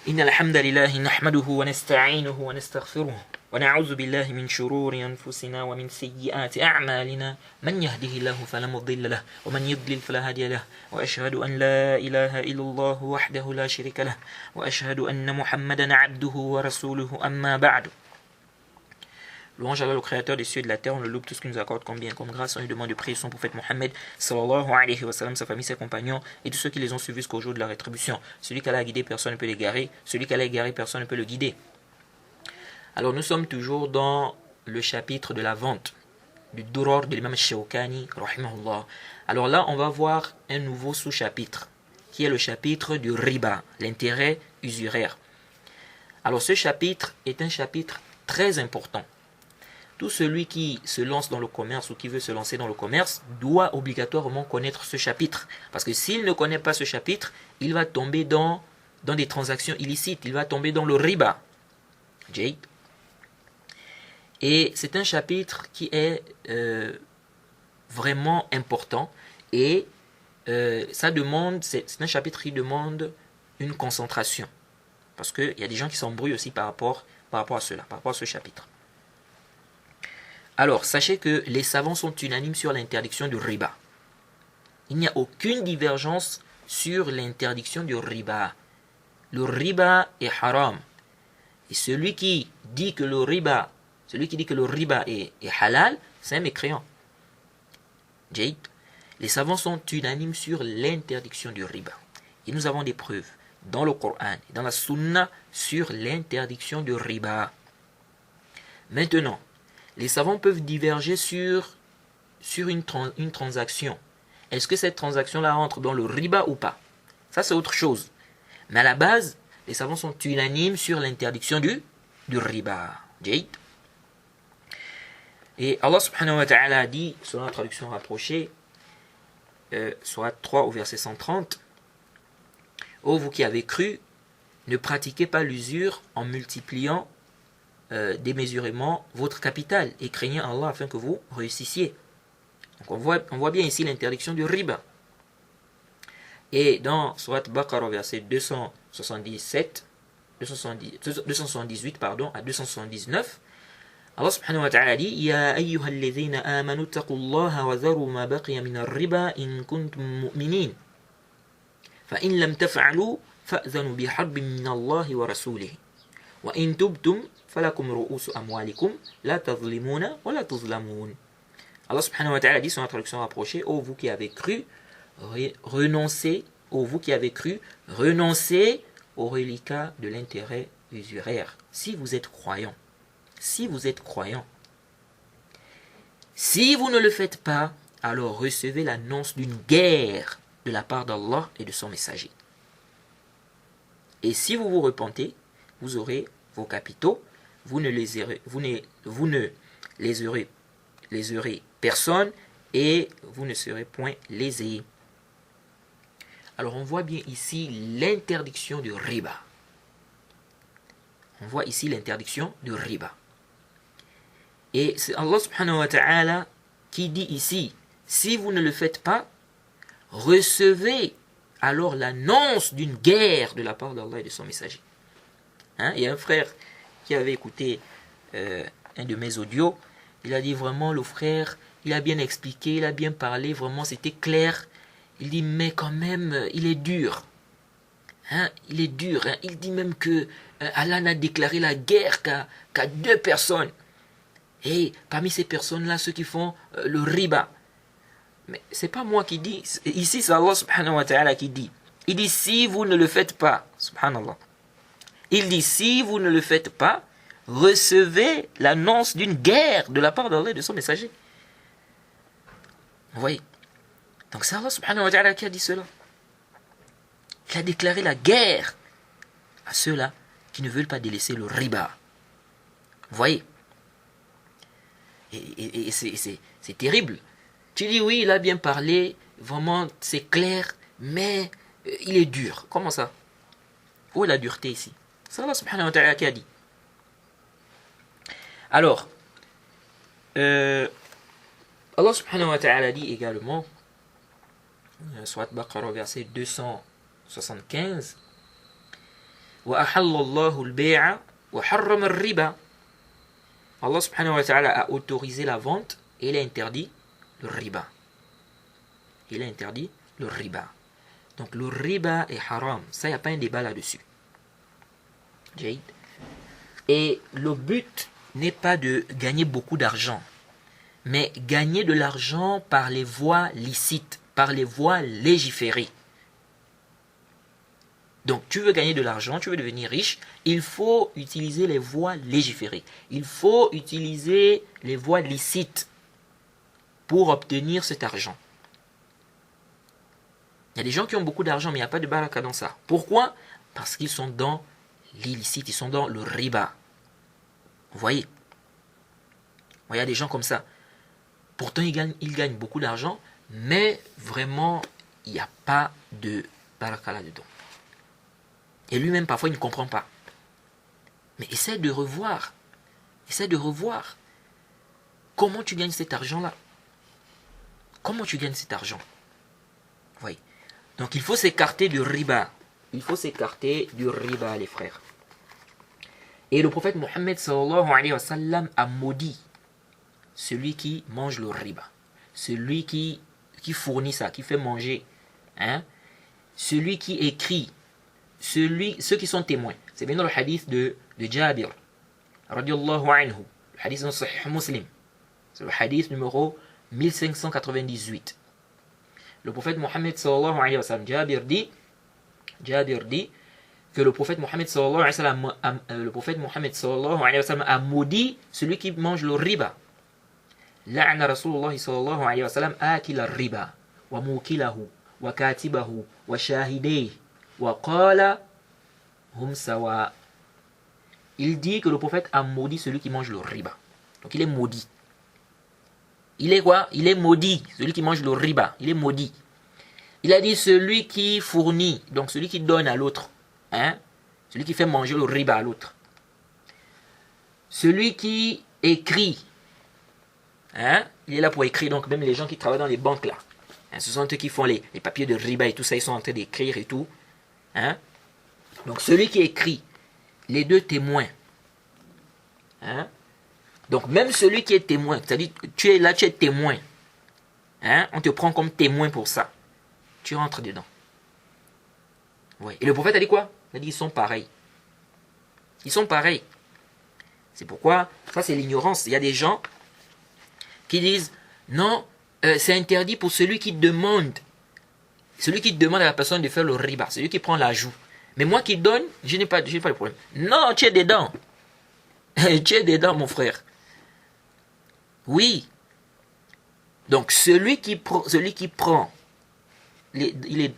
إن الحمد لله نحمده ونستعينه ونستغفره ونعوذ بالله من شرور أنفسنا ومن سيئات أعمالنا من يهده الله فلا مضل له ومن يضلل فلا هادي له وأشهد أن لا إله إلا الله وحده لا شريك له وأشهد أن محمدا عبده ورسوله أما بعد. Louange à Allah, le créateur des cieux et de la terre, on le loue tout ce qu'il nous accorde comme bien, comme grâce. On lui demande de prier son prophète Mohammed, sallallahu alayhi wa sallam, sa famille, ses compagnons et tous ceux qui les ont suivis jusqu'au jour de la rétribution. Celui qu'Allah a guidé, personne ne peut l'égarer. Celui qu'Allah a égaré, personne ne peut le guider. Alors nous sommes toujours dans le chapitre de la vente du Duror de l'imam Shawkani, rahimahullah. Alors là, on va voir un nouveau sous-chapitre, qui est le chapitre du riba, l'intérêt usuraire. Alors ce chapitre est un chapitre très important. Tout celui qui se lance dans le commerce ou qui veut se lancer dans le commerce doit obligatoirement connaître ce chapitre. Parce que s'il ne connaît pas ce chapitre, il va tomber dans des transactions illicites. Il va tomber dans le riba. Et c'est un chapitre qui est vraiment important. Et c'est un chapitre qui demande une concentration. Parce qu'il y a des gens qui s'embrouillent aussi par rapport à cela, par rapport à ce chapitre. Alors, sachez que les savants sont unanimes sur l'interdiction du riba. Il n'y a aucune divergence sur l'interdiction du riba. Le riba est haram. Et celui qui dit que le riba est halal, c'est un mécréant. Les savants sont unanimes sur l'interdiction du riba. Et nous avons des preuves dans le Coran et dans la Sunna sur l'interdiction du riba. Maintenant, les savants peuvent diverger sur une transaction. Est-ce que cette transaction-là rentre dans le riba ou pas? Ça, c'est autre chose. Mais à la base, les savants sont unanimes sur l'interdiction du riba. Et Allah subhanahu wa ta'ala a dit, selon la traduction rapprochée, Surat 3 au verset 130, « Ô vous qui avez cru, ne pratiquez pas l'usure en multipliant démesurément votre capital et craignez Allah afin que vous réussissiez. » Donc on voit bien ici l'interdiction du riba. Et dans Surat Baqarah verset 278 à 279, Allah subhanahu wa ta'ala dit Ya ayyuhal ladhina amanu taqullaha wa dharu ma baqiya min ar-riba in kuntum mu'minin fa in lam taf'alu fa'dhanu bi harbin min Allah wa rasulihi wa in tubtum falakum ru'usu amwalikum la tazlimuna wa la tuzlamun. Allah subhanahu wa ta'ala dit sur la traduction rapprochée, ô vous qui avez cru, renoncez au reliquat de l'intérêt usuraire. Si vous êtes croyants. Si vous ne le faites pas, alors recevez l'annonce d'une guerre de la part d'Allah et de son messager. Et si vous vous repentez, vous aurez vos capitaux, vous ne léserez personne et vous ne serez point lésés. Alors on voit bien ici l'interdiction du riba. Et c'est Allah subhanahu wa ta'ala qui dit ici, si vous ne le faites pas, recevez alors l'annonce d'une guerre de la part d'Allah et de son messager. Il y a un frère qui avait écouté un de mes audios, il a dit vraiment le frère, il a bien expliqué, il a bien parlé, vraiment c'était clair. Il dit mais quand même, il est dur. Il dit même que Allah n'a déclaré la guerre qu'à 2 personnes. Et parmi ces personnes-là, ceux qui font le riba. Mais c'est pas moi qui dis. Ici, c'est Allah subhanahu wa ta'ala qui dit. Il dit si vous ne le faites pas, subhanallah. Il dit si vous ne le faites pas, recevez l'annonce d'une guerre de la part d'Allah et de son messager. Vous voyez? Donc c'est Allah subhanahu wa ta'ala qui a dit cela. Il a déclaré la guerre à ceux-là qui ne veulent pas délaisser le riba. Vous voyez? Et c'est terrible. Tu dis oui, il a bien parlé, vraiment c'est clair, mais il est dur. Comment ça? Où est la dureté ici? C'est Allah subhanahu wa ta'ala qui a dit. Alors, Allah subhanahu wa ta'ala dit également, Surat Baqarah verset 275, وأحل الله البيع وحرم الربا. Allah subhanahu wa ta'ala a autorisé la vente et il a interdit le riba. Il a interdit le riba. Donc le riba est haram. Ça, il n'y a pas un débat là-dessus. Et le but n'est pas de gagner beaucoup d'argent, mais gagner de l'argent par les voies licites, par les voies légiférées. Donc tu veux gagner de l'argent, tu veux devenir riche, il faut utiliser les voies légiférées. Il faut utiliser les voies licites pour obtenir cet argent. Il y a des gens qui ont beaucoup d'argent, mais il n'y a pas de baraka dans ça. Pourquoi? Parce qu'ils sont dans l'illicite, ils sont dans le riba. Vous voyez? Il y a des gens comme ça. Pourtant, ils gagnent beaucoup d'argent, mais vraiment, il n'y a pas de baraka là-dedans. Et lui-même, parfois, il ne comprend pas. Mais essaie de revoir. Essaie de revoir. Comment tu gagnes cet argent-là? Comment tu gagnes cet argent? Vous voyez? Donc, il faut s'écarter du riba. Il faut s'écarter du riba, les frères. Et le prophète Mohammed sallallahu alayhi wa sallam a maudit celui qui mange le riba. Celui qui fournit ça, qui fait manger. Hein? Celui qui écrit. Ceux qui sont témoins. C'est bien dans le hadith de Jabir. Radiallahu anhu. Le hadith dans Sahih Muslim. C'est le hadith numéro 1598. Le prophète Mohammed sallallahu alayhi wa sallam, Jabir dit que le prophète Mohammed sallallahu alayhi wa sallam a maudit celui qui mange le riba. La'ana Rasulullah sallallahu alayhi wa sallam akila riba wa mukilahu wa katibahu wa shahidayhi wa qala hum sawa. Il dit que le prophète a maudit celui qui mange le riba. Donc il est maudit. Il est quoi? Il est maudit. Celui qui mange le riba, il est maudit. Il a dit celui qui fournit, donc celui qui donne à l'autre, hein? Celui qui fait manger le riba à l'autre. Celui qui écrit, hein? Il est là pour écrire, donc même les gens qui travaillent dans les banques là, hein? Ce sont eux qui font les papiers de riba et tout ça, ils sont en train d'écrire et tout. Hein? Donc celui qui écrit, les deux témoins. Hein? Donc même celui qui est témoin, c'est-à-dire tu es là, tu es témoin. Hein? On te prend comme témoin pour ça. Tu rentres dedans. Ouais. Et le prophète a dit quoi? Il a dit ils sont pareils. Ils sont pareils. C'est pourquoi, ça c'est l'ignorance. Il y a des gens qui disent non, c'est interdit pour celui qui demande. Celui qui demande à la personne de faire le riba, celui qui prend l'ajout. Mais moi qui donne, je n'ai pas de problème. Non, tu es dedans. Tu es dedans, mon frère. Oui. Donc celui qui prend, il est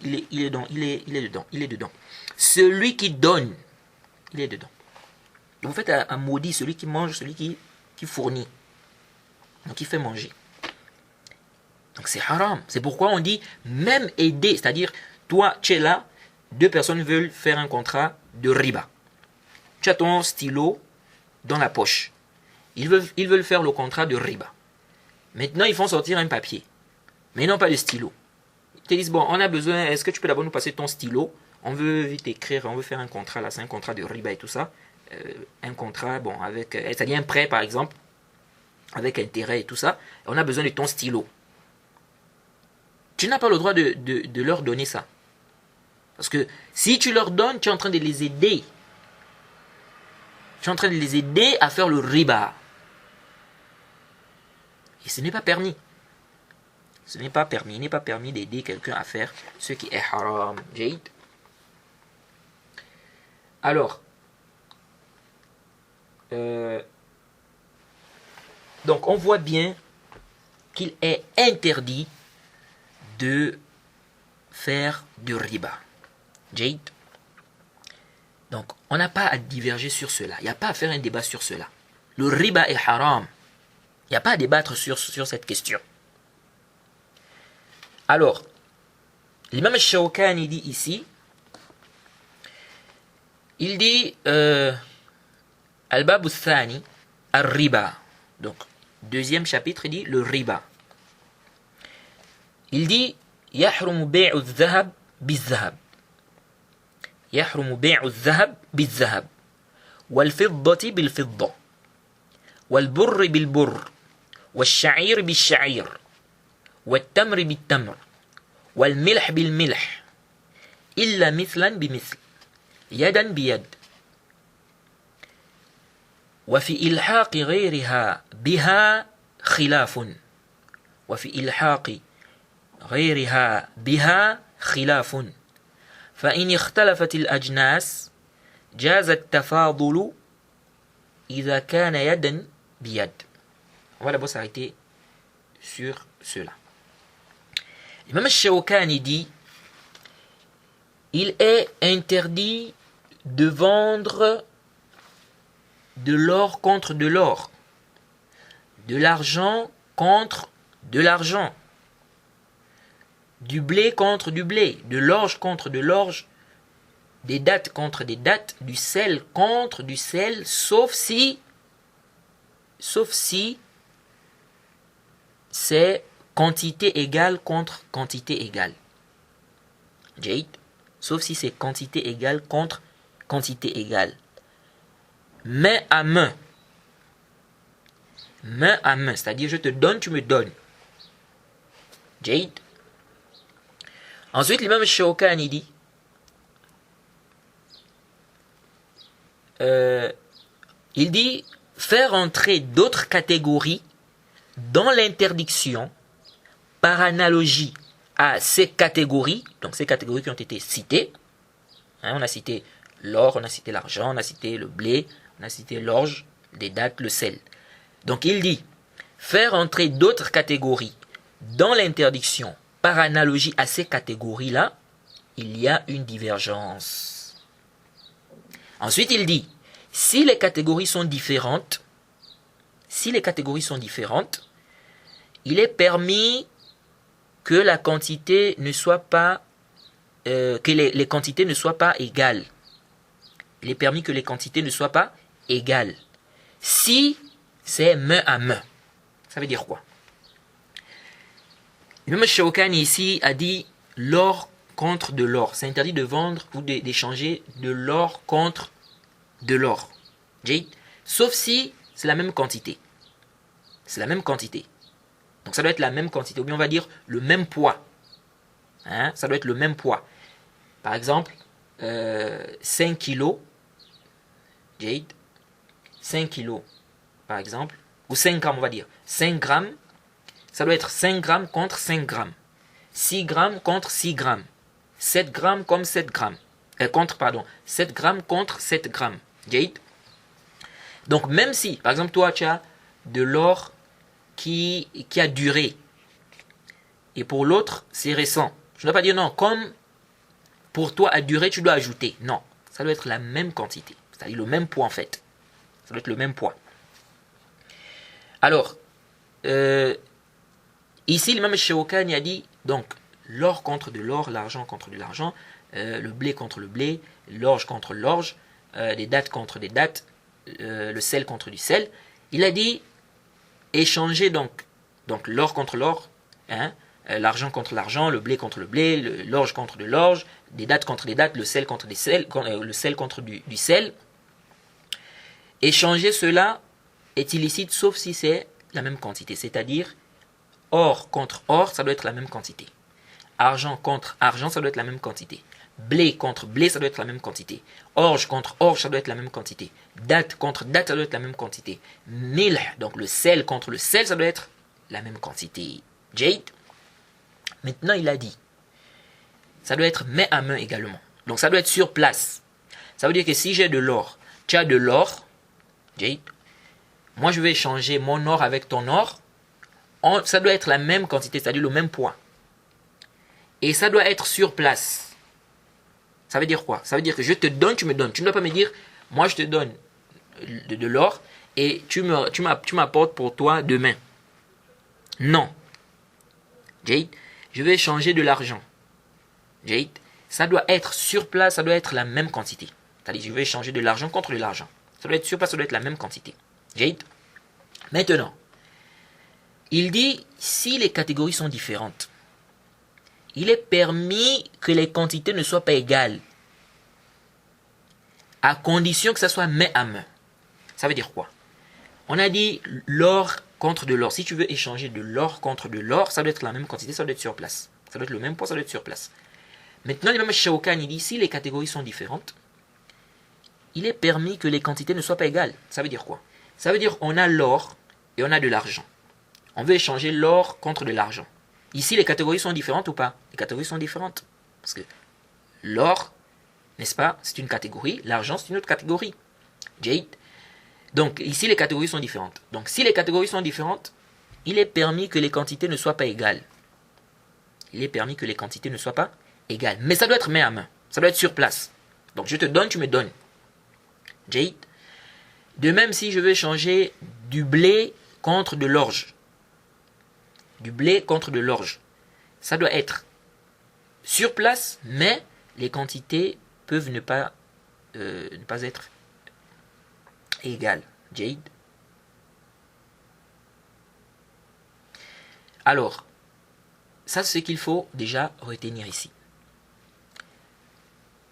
dedans. Celui qui donne, il est dedans. Donc, vous faites un maudit, celui qui mange, celui qui fournit. Donc il fait manger. Donc c'est haram. C'est pourquoi on dit même aider. C'est-à-dire, toi, tu es là, deux personnes veulent faire un contrat de riba. Tu as ton stylo dans la poche. Ils veulent faire le contrat de riba. Maintenant, ils font sortir un papier. Mais ils n'ont pas de stylo. Ils te disent, bon, on a besoin, est-ce que tu peux d'abord nous passer ton stylo? On veut vite écrire, on veut faire un contrat, là, c'est un contrat de riba et tout ça. Un contrat, bon, avec, c'est-à-dire un prêt, par exemple, avec intérêt et tout ça. On a besoin de ton stylo. Tu n'as pas le droit de leur donner ça. Parce que si tu leur donnes, tu es en train de les aider. Tu es en train de les aider à faire le riba. Et ce n'est pas permis. Ce n'est pas permis. Il n'est pas permis d'aider quelqu'un à faire ce qui est haram. Jaid. Alors, donc on voit bien qu'il est interdit de faire du riba. Jaid. Donc, on n'a pas à diverger sur cela. Il n'y a pas à faire un débat sur cela. Le riba est haram. Il n'y a pas à débattre sur cette question. Alors, l'imam Shawkani dit ici, il dit Al-Babu Thani, Al-Riba. Donc, deuxième chapitre, il dit le riba. Il dit Yahrumu bay'u dhahab bizahab. يحرم بيع الذهب بالذهب والفضة بالفضة والبر بالبر والشعير بالشعير والتمر بالتمر والملح بالملح إلا مثلا بمثل يدا بيد وفي إلحاق غيرها بها خلاف وفي إلحاق غيرها بها خلاف فإن اختلفت الأجناس جاز التفاضل إذا كان يدا بيد. On va d'abord s'arrêter sur cela. L'imam al-Shawkani dit il est interdit de vendre de l'or contre de l'or, de l'argent contre de l'argent, du blé contre du blé, de l'orge contre de l'orge, des dattes contre des dattes, du sel contre du sel, sauf si c'est quantité égale contre quantité égale. Jade, sauf si c'est quantité égale contre quantité égale. Main à main. Main à main, c'est-à-dire je te donne, tu me donnes. Jade. Ensuite, l'imam Shawkani dit il dit faire entrer d'autres catégories dans l'interdiction par analogie à ces catégories, donc ces catégories qui ont été citées. On a cité l'or, on a cité l'argent, on a cité le blé, on a cité l'orge, les dattes, le sel. Donc il dit faire entrer d'autres catégories dans l'interdiction par analogie à ces catégories-là, il y a une divergence. Ensuite, il dit, si les catégories sont différentes, il est permis que la quantité ne soit pas, que les quantités ne soient pas égales. Il est permis que les quantités ne soient pas égales. Si c'est main à main. Ça veut dire quoi? L'imam Shawkani ici a dit l'or contre de l'or. C'est interdit de vendre ou d'échanger de l'or contre de l'or. Sauf si c'est la même quantité. C'est la même quantité. Donc ça doit être la même quantité. Ou bien on va dire le même poids. Ça doit être le même poids. Par exemple, 5 kilos. 5 kilos, par exemple. Ou 5 grammes, on va dire. 5 grammes. Ça doit être 5 grammes contre 5 grammes. 6 grammes contre 6 grammes. 7 grammes comme 7 grammes. 7 grammes contre 7 grammes. Donc même si, par exemple, toi, tu as de l'or qui a duré, et pour l'autre, c'est récent. Je ne dois pas dire non, comme pour toi a duré, tu dois ajouter. Non, ça doit être la même quantité. C'est-à-dire le même poids en fait. Ça doit être le même poids. Alors, ici, l'imam Shawkani a dit, donc, l'or contre de l'or, l'argent contre de l'argent, le blé contre le blé, l'orge contre l'orge, des dattes contre des dattes, le sel contre du sel. Il a dit, échanger donc l'or contre l'or, l'argent contre l'argent, le blé contre le blé, l'orge contre de l'orge, des dattes contre des dattes, le sel contre des sel, le sel contre du sel. Échanger cela est illicite sauf si c'est la même quantité, c'est-à-dire or contre or, ça doit être la même quantité. Argent contre argent, ça doit être la même quantité. Blé contre blé, ça doit être la même quantité. Orge contre orge, ça doit être la même quantité. Date contre date, ça doit être la même quantité. Milh, donc le sel contre le sel, ça doit être la même quantité. Jade. Maintenant, il a dit, ça doit être main à main également. Donc, ça doit être sur place. Ça veut dire que si j'ai de l'or, tu as de l'or, Jade, moi je vais échanger mon or avec ton or, ça doit être la même quantité, c'est-à-dire le même poids. Et ça doit être sur place. Ça veut dire quoi? Ça veut dire que je te donne, tu me donnes. Tu ne dois pas me dire, moi je te donne de l'or et tu m'apportes pour toi demain. Non. Jade, je vais échanger de l'argent. Jade, ça doit être sur place, ça doit être la même quantité. C'est-à-dire, je vais échanger de l'argent contre de l'argent. Ça doit être sur place, ça doit être la même quantité. Jade. Maintenant, il dit, si les catégories sont différentes, il est permis que les quantités ne soient pas égales. à condition que ça soit main à main. Ça veut dire quoi? On a dit l'or contre de l'or. Si tu veux échanger de l'or contre de l'or, ça doit être la même quantité, ça doit être sur place. Ça doit être le même poids, ça doit être sur place. Maintenant, l'imam Shawkani dit, si les catégories sont différentes, il est permis que les quantités ne soient pas égales. Ça veut dire quoi? Ça veut dire on a l'or et on a de l'argent. On veut échanger l'or contre de l'argent. Ici, les catégories sont différentes ou pas? Les catégories sont différentes. Parce que l'or, n'est-ce pas, c'est une catégorie, l'argent, c'est une autre catégorie. Jade. Donc, ici, les catégories sont différentes. Donc, si les catégories sont différentes, il est permis que les quantités ne soient pas égales. Il est permis que les quantités ne soient pas égales. Mais ça doit être main à main. Ça doit être sur place. Donc, je te donne, tu me donnes. Jade. De même, si je veux échanger du blé contre de l'orge. Du blé contre de l'orge. Ça doit être sur place, mais les quantités peuvent ne pas être égales. Jade. Alors, ça c'est ce qu'il faut déjà retenir ici.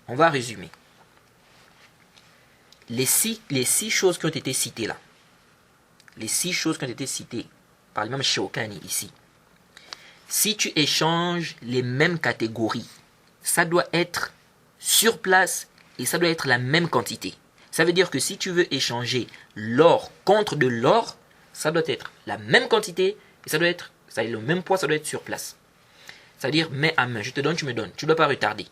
On va résumer. Les six choses qui ont été citées là. Les 6 choses qui ont été citées par l'imam Shawkani ici. Si tu échanges les mêmes catégories, ça doit être sur place et ça doit être la même quantité. Ça veut dire que si tu veux échanger l'or contre de l'or, ça doit être la même quantité et ça doit être le même poids, ça doit être sur place. Ça veut dire main à main, je te donne, tu me donnes. Tu ne dois pas retarder.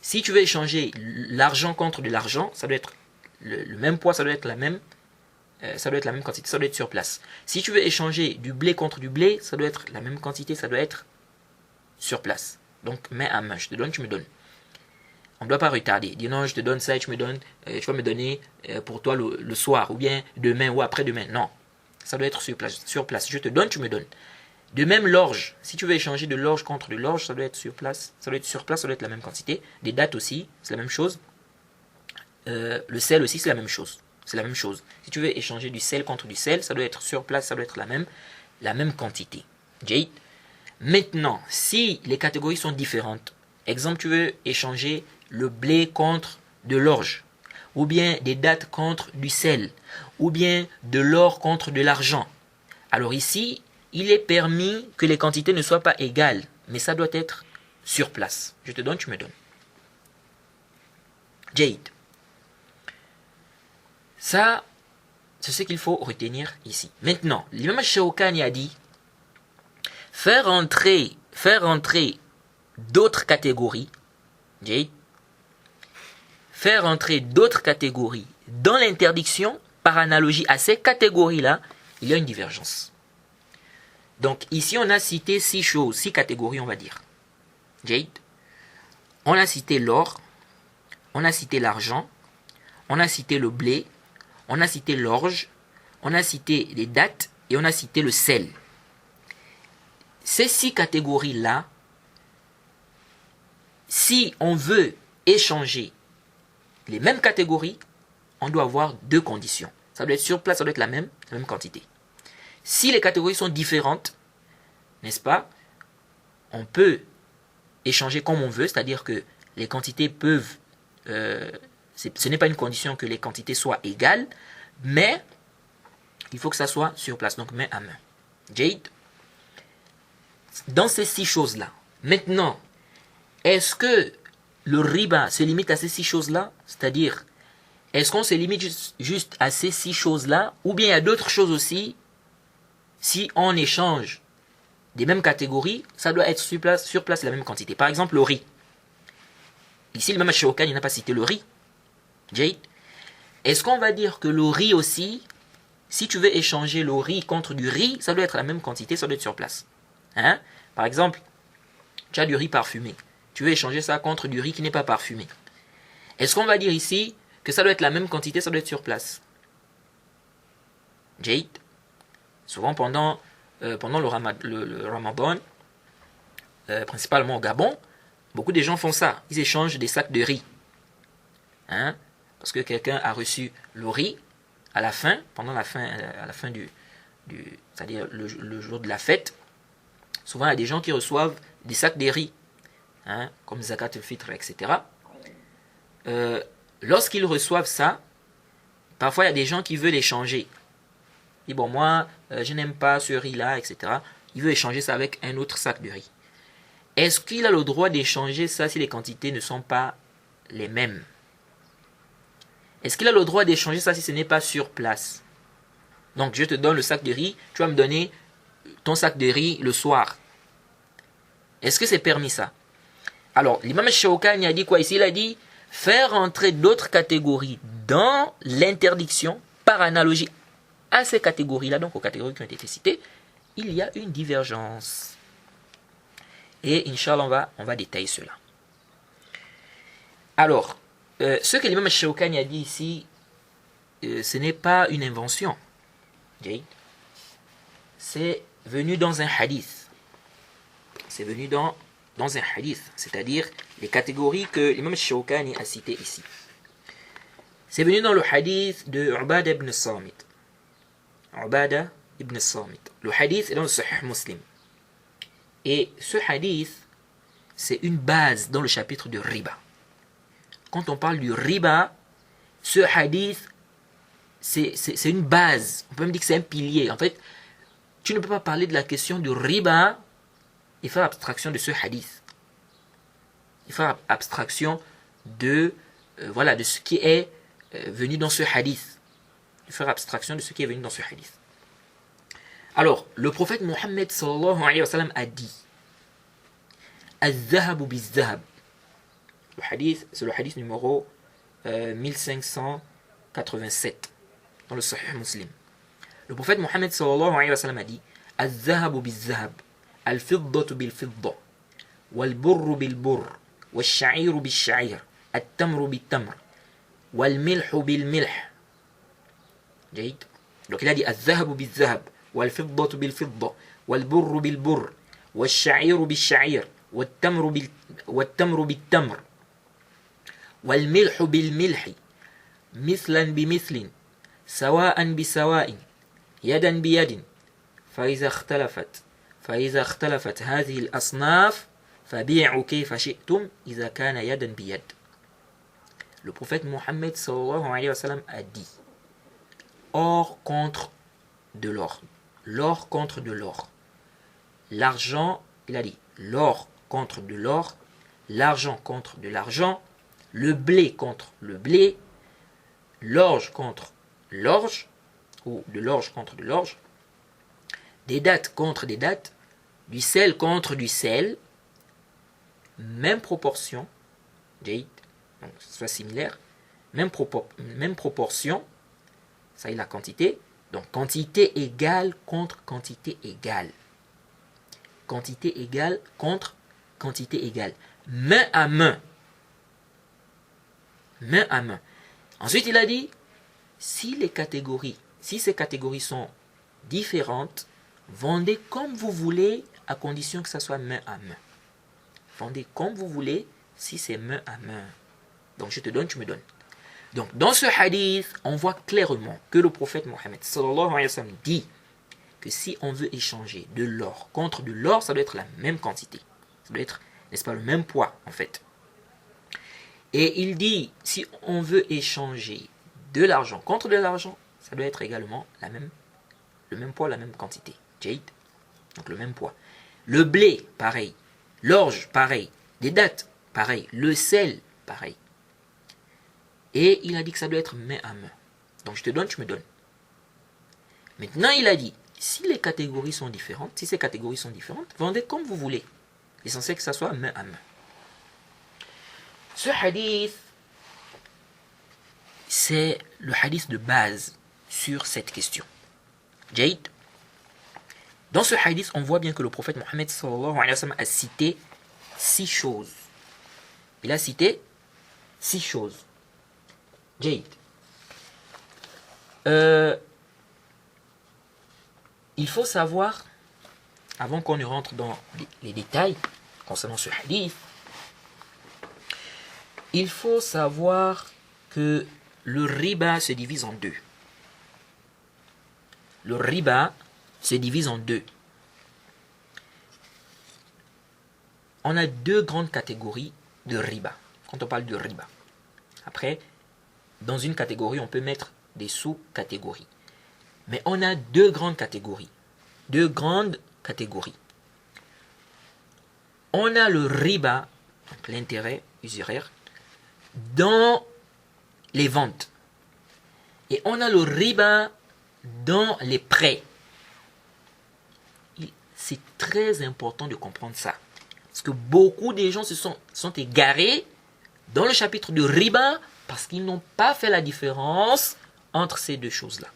Si tu veux échanger l'argent contre de l'argent, ça doit être le même poids, ça doit être la même quantité, ça doit être sur place. Si tu veux échanger du blé contre du blé, ça doit être la même quantité, ça doit être sur place. Donc main à main, je te donne, tu me donnes. On ne doit pas retarder. Dire non, je te donne ça et tu me donnes, tu vas me donner pour toi le soir, ou bien demain ou après-demain. Non, ça doit être sur place. Je te donne, tu me donnes. De même l'orge, si tu veux échanger de l'orge contre de l'orge, ça doit être sur place. Ça doit être sur place, ça doit être la même quantité. Des dattes aussi, c'est la même chose. Le sel aussi, c'est la même chose. C'est la même chose. Si tu veux échanger du sel contre du sel, ça doit être sur place, ça doit être la même quantité. Jade. Maintenant, si les catégories sont différentes, exemple, tu veux échanger le blé contre de l'orge, ou bien des dattes contre du sel, ou bien de l'or contre de l'argent. Alors ici, il est permis que les quantités ne soient pas égales, mais ça doit être sur place. Je te donne, tu me donnes. Jade. Ça, c'est ce qu'il faut retenir ici. Maintenant, l'imam Shawkani a dit faire entrer d'autres catégories, Jade, faire entrer d'autres catégories dans l'interdiction par analogie à ces catégories-là, il y a une divergence. Donc ici, on a cité 6 choses, 6 catégories, on va dire. Jade, on a cité l'or, on a cité l'argent, on a cité le blé, on a cité l'orge, on a cité les dattes et on a cité le sel. Ces 6 catégories-là, si on veut échanger les mêmes catégories, on doit avoir 2 conditions. Ça doit être sur place, ça doit être la même quantité. Si les catégories sont différentes, n'est-ce pas, on peut échanger comme on veut, c'est-à-dire que les quantités peuvent... ce n'est pas une condition que les quantités soient égales, mais il faut que ça soit sur place, donc main à main. Jade, dans ces 6 choses-là, maintenant, est-ce que le riba se limite à ces 6 choses-là? C'est-à-dire, est-ce qu'on se limite juste à ces 6 choses-là? Ou bien il y a d'autres choses aussi, si on échange des mêmes catégories, ça doit être sur place la même quantité. Par exemple, le riz. Ici, le même Shawkani n'a pas cité le riz. Jade, est-ce qu'on va dire que le riz aussi, si tu veux échanger le riz contre du riz, ça doit être la même quantité, ça doit être sur place. Hein? Par exemple, tu as du riz parfumé. Tu veux échanger ça contre du riz qui n'est pas parfumé. Est-ce qu'on va dire ici que ça doit être la même quantité, ça doit être sur place? Jade, souvent pendant le Ramadan, principalement au Gabon, beaucoup de gens font ça. Ils échangent des sacs de riz. Hein? Parce que quelqu'un a reçu le riz à la fin, à la fin c'est-à-dire le jour de la fête. Souvent, il y a des gens qui reçoivent des sacs de riz, hein, comme Zakat al-Fitr, etc. lorsqu'ils reçoivent ça, parfois il y a des gens qui veulent échanger. Ils disent, bon, moi, je n'aime pas ce riz-là, etc. Il veut échanger ça avec un autre sac de riz. Est-ce qu'il a le droit d'échanger ça si les quantités ne sont pas les mêmes? Est-ce qu'il a le droit d'échanger ça si ce n'est pas sur place? Donc, je te donne le sac de riz, tu vas me donner ton sac de riz le soir. Est-ce que c'est permis ça? Alors, l'imam Shawkani a dit quoi ici? Il a dit faire entrer d'autres catégories dans l'interdiction par analogie à ces catégories-là, donc aux catégories qui ont été citées, il y a une divergence. Et Inch'Allah, on va détailler cela. Alors, ce que l'imam Shawkani a dit ici, ce n'est pas une invention. C'est venu dans un hadith. C'est venu dans un hadith, c'est-à-dire les catégories que l'imam Shawkani a citées ici. C'est venu dans le hadith de Ubada ibn Samit. Ubada ibn Samit. Le hadith est dans le Sahih Muslim. Et ce hadith, c'est une base dans le chapitre de riba. Quand on parle du riba, ce hadith, c'est une base. On peut même dire que c'est un pilier. En fait, tu ne peux pas parler de la question du riba et faire abstraction de ce hadith. Et faire abstraction de ce qui est venu dans ce hadith. Faire abstraction de ce qui est venu dans ce hadith. Alors, le prophète Mohammed sallallahu alayhi wa sallam a dit Az-zahabu biz-zahab. Le hadith, c'est le hadith numéro 1587 dans le Sahih Muslim. Le prophète Mohammed sallallahu alayhi wa sallam a dit Az-zahabu biz-zahab, al-fiddatu bil-fidda, wal-burru bil-burr, wal-sha'iru bil-sha'ir, at-tamru bil-tamr, wal-milhu bil-milh. Donc il a dit Az-zahabu biz-zahab, wal-fiddatu bil-fidda, wal-burru bil-burr, wal-sha'iru bil-sha'ir, والتمر بالتمر والملح بالملح مثلا بمثل سواء بسواء يدا بيد فإذا اختلفت هذه الأصناف فبيعوا كيف شئتم إذا كان يدا بيد. Le prophète Mohammed sallallahu alayhi wa sallam a dit or contre de l'or, l'or contre de l'or, l'argent, il a dit l'or contre de l'or, l'argent contre de l'argent, le blé contre le blé, l'orge contre l'orge, ou de l'orge contre de l'orge, des dattes contre des dattes, du sel contre du sel, même proportion, donc soit similaire, même proportion, ça est la quantité, donc quantité égale contre quantité égale. Quantité égale contre quantité égale. Main à main. Main à main. Ensuite, il a dit, si ces catégories sont différentes, vendez comme vous voulez, à condition que ça soit main à main. Vendez comme vous voulez, si c'est main à main. Donc, je te donne, tu me donnes. Donc, dans ce hadith, on voit clairement que le prophète Mohammed sallallahu alayhi wa sallam dit que si on veut échanger de l'or contre de l'or, ça doit être la même quantité. Ça doit être, n'est-ce pas, le même poids, en fait. Et il dit, si on veut échanger de l'argent contre de l'argent, ça doit être également le même poids, la même quantité. Jade. Donc le même poids. Le blé, pareil. L'orge, pareil. Des dattes, pareil. Le sel, pareil. Et il a dit que ça doit être main à main. Donc je te donne, tu me donnes. Maintenant, il a dit, si les catégories sont différentes, si ces catégories sont différentes, vendez comme vous voulez. L'essentiel que ça soit main à main. Ce hadith, c'est le hadith de base sur cette question. Jade. Dans ce hadith, on voit bien que le prophète Mohammed sallallahu alayhi wa sallam a cité 6 choses. Il a cité 6 choses. Jade. Il faut savoir, avant qu'on ne rentre dans les détails concernant ce hadith, il faut savoir que le riba se divise en deux. Le riba se divise en deux. On a 2 grandes catégories de riba, quand on parle de riba. Après, dans une catégorie, on peut mettre des sous-catégories. Mais on a deux grandes catégories. Deux grandes catégories. On a le riba, donc l'intérêt usuraire, dans les ventes. Et on a le riba dans les prêts. C'est très important de comprendre ça. Parce que beaucoup de gens se sont égarés dans le chapitre de riba parce qu'ils n'ont pas fait la différence entre ces deux choses-là,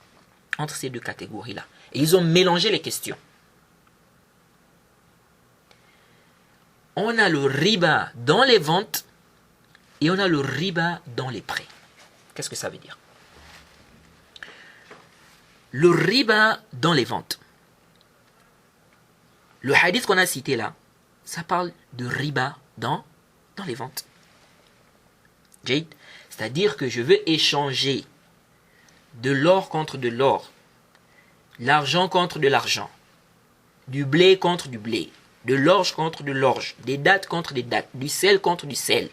entre ces deux catégories-là. Et ils ont mélangé les questions. On a le riba dans les ventes et on a le riba dans les prêts. Qu'est-ce que ça veut dire? Le riba dans les ventes. Le hadith qu'on a cité là, ça parle de riba dans les ventes. C'est-à-dire que je veux échanger de l'or contre de l'or, l'argent contre de l'argent, du blé contre du blé, de l'orge contre de l'orge, des dattes contre des dattes, du sel contre du sel.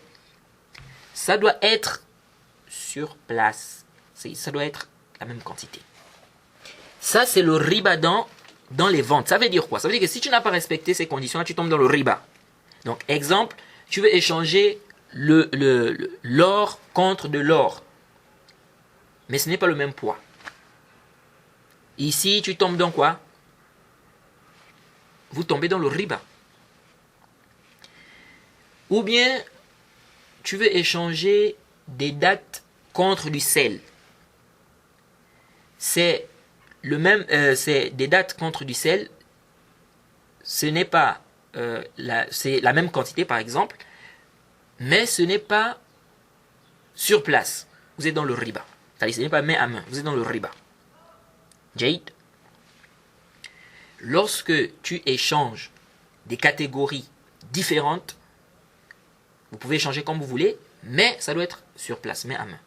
Ça doit être sur place. Ça doit être la même quantité. Ça, c'est le riba dans les ventes. Ça veut dire quoi? Ça veut dire que si tu n'as pas respecté ces conditions-là, tu tombes dans le riba. Donc, exemple, tu veux échanger l'or contre de l'or. Mais ce n'est pas le même poids. Ici, tu tombes dans quoi? Vous tombez dans le riba. Ou bien, tu veux échanger des dattes contre du sel. C'est le même, c'est des dattes contre du sel. Ce n'est pas, c'est la même quantité par exemple, mais ce n'est pas sur place. Vous êtes dans le riba. C'est-à-dire, ce n'est pas main à main. Vous êtes dans le riba. Jade. Lorsque tu échanges des catégories différentes, vous pouvez échanger comme vous voulez, mais ça doit être sur place, main à main.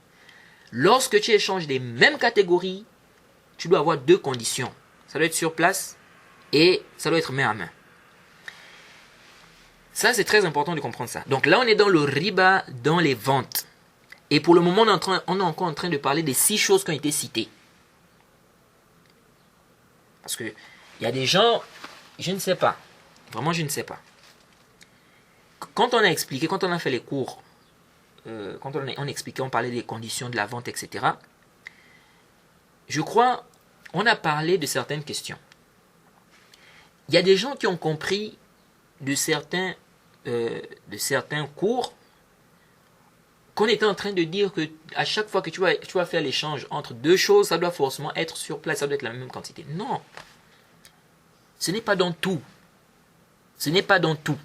Lorsque tu échanges des mêmes catégories, tu dois avoir deux conditions. Ça doit être sur place et ça doit être main à main. Ça, c'est très important de comprendre ça. Donc là, on est dans le riba, dans les ventes. Et pour le moment, on est encore en train de parler des 6 choses qui ont été citées. Parce que il y a des gens, je ne sais pas. Vraiment, je ne sais pas. Quand on a expliqué, quand on a fait les cours, quand on expliquait, on parlait des conditions de la vente, etc. Je crois, on a parlé de certaines questions. Il y a des gens qui ont compris de certains cours qu'on était en train de dire que à chaque fois que tu vas faire l'échange entre deux choses, ça doit forcément être sur place, ça doit être la même quantité. Non. Ce n'est pas dans tout. Ce n'est pas dans tout.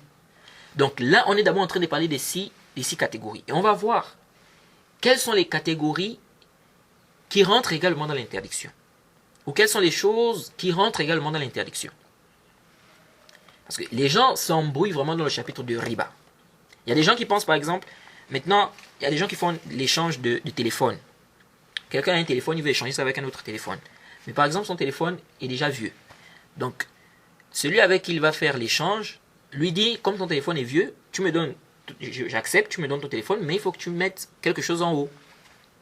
Donc là, on est d'abord en train de parler des six catégories. Et on va voir quelles sont les catégories qui rentrent également dans l'interdiction. Ou quelles sont les choses qui rentrent également dans l'interdiction. Parce que les gens s'embrouillent vraiment dans le chapitre de riba. Il y a des gens qui pensent par exemple, maintenant, il y a des gens qui font l'échange de téléphone. Quelqu'un a un téléphone, il veut échanger ça avec un autre téléphone. Mais par exemple, son téléphone est déjà vieux. Donc, celui avec qui il va faire l'échange, lui dit, comme ton téléphone est vieux, tu me donnes, j'accepte, tu me donnes ton téléphone, mais il faut que tu mettes quelque chose en haut.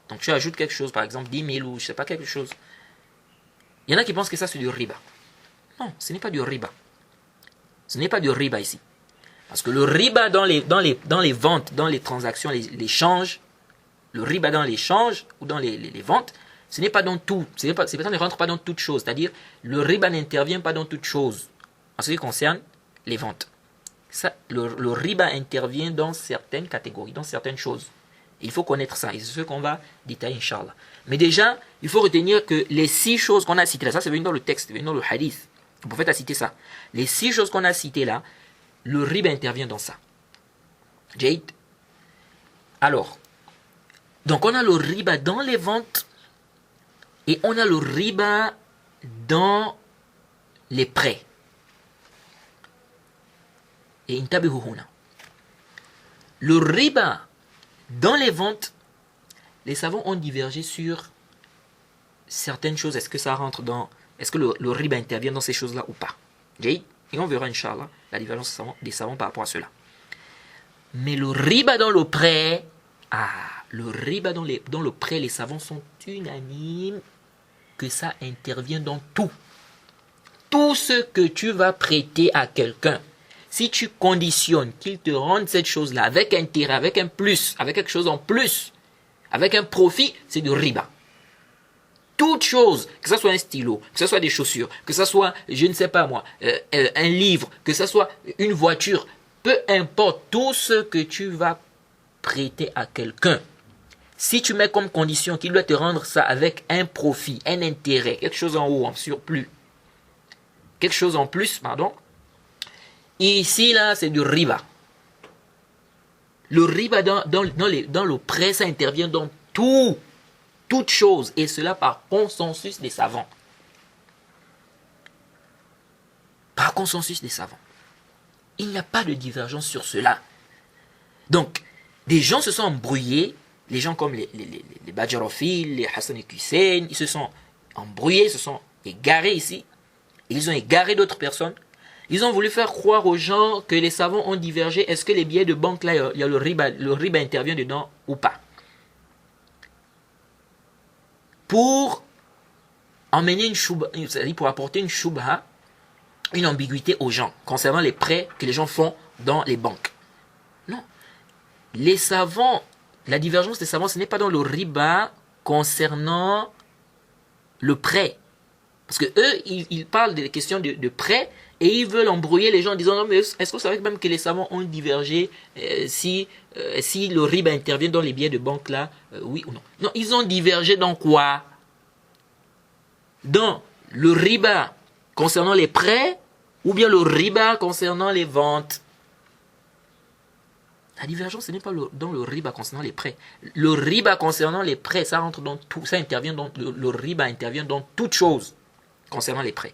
Donc tu ajoutes quelque chose, par exemple 10 000 ou je sais pas, quelque chose. Il y en a qui pensent que ça c'est du riba. Non, ce n'est pas du riba. Ce n'est pas du riba ici. Parce que le riba dans les ventes, dans les transactions, l'échange, le riba dans l'échange ou dans les ventes, ce n'est pas dans tout. Ça ne rentre pas dans toute chose. C'est-à-dire, le riba n'intervient pas dans toute chose. En ce qui concerne les ventes. Ça, le riba intervient dans certaines catégories, dans certaines choses. Il faut connaître ça. Et c'est ce qu'on va détailler, Inch'Allah. Mais déjà, il faut retenir que les 6 choses qu'on a citées là, ça c'est venu dans le texte, c'est venu dans le hadith. Le prophète a cité ça. Les 6 choses qu'on a citées là, le riba intervient dans ça. Jade. Alors, donc on a le riba dans les ventes et on a le riba dans les prêts. Et intabihuhuna. Le riba dans les ventes, les savants ont divergé sur certaines choses. Est-ce que ça rentre dans... Est-ce que le riba intervient dans ces choses-là ou pas? Et on verra, Inch'Allah, la divergence des savants par rapport à cela. Mais le riba dans le prêt, le riba dans le prêt, les savants sont unanimes que ça intervient dans tout. Tout ce que tu vas prêter à quelqu'un, si tu conditionnes qu'il te rende cette chose-là avec intérêt, avec un plus, avec quelque chose en plus, avec un profit, c'est du riba. Toute chose, que ce soit un stylo, que ce soit des chaussures, que ce soit, je ne sais pas moi, un livre, que ce soit une voiture, peu importe, tout ce que tu vas prêter à quelqu'un, si tu mets comme condition qu'il doit te rendre ça avec un profit, un intérêt, quelque chose en haut, en surplus, quelque chose en plus, pardon, ici, là, c'est du riba. Le riba dans le prêt, ça intervient dans toute chose, et cela par consensus des savants. Par consensus des savants. Il n'y a pas de divergence sur cela. Donc, des gens se sont embrouillés, les gens comme les Badjarophiles, les Hassan et Hussein, ils se sont embrouillés, se sont égarés ici. Ils ont égaré d'autres personnes. Ils ont voulu faire croire aux gens que les savants ont divergé. Est-ce que les billets de banque, là, il y a le riba intervient dedans ou pas? Pour emmener une shubha, c'est-à-dire pour apporter une shubha, une ambiguïté aux gens concernant les prêts que les gens font dans les banques. Non. Les savants, la divergence des savants, ce n'est pas dans le riba concernant le prêt. Parce que eux, ils parlent des questions de prêt et ils veulent embrouiller les gens en disant non, mais est-ce que vous savez même que les savants ont divergé si le riba intervient dans les billets de banque là, oui ou non? Non, ils ont divergé dans quoi? Dans le riba concernant les prêts ou bien le riba concernant les ventes? La divergence, ce n'est pas dans le riba concernant les prêts. Le riba concernant les prêts, ça rentre dans tout, ça intervient dans le riba intervient dans toute chose concernant les prêts.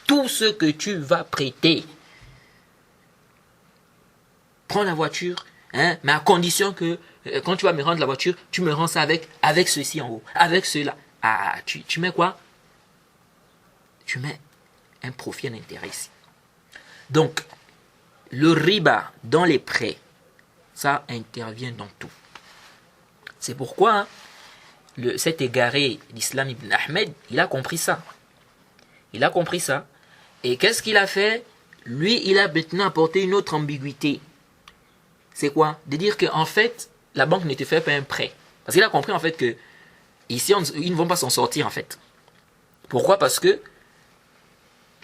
Tout ce que tu vas prêter, prends la voiture, hein, mais à condition que quand tu vas me rendre la voiture, tu me rends ça avec ceci en haut, avec cela. Ah, tu mets quoi? Tu mets un profit, un intérêt ici. Donc, le riba dans les prêts, ça intervient dans tout. C'est pourquoi cet égaré d'Islam ibn Ahmed, il a compris ça. Il a compris ça. Et qu'est-ce qu'il a fait? Lui, il a maintenant apporté une autre ambiguïté. C'est quoi? De dire qu'en fait, la banque ne te fait pas un prêt. Parce qu'il a compris en fait que ici, ils ne vont pas s'en sortir en fait. Pourquoi? Parce que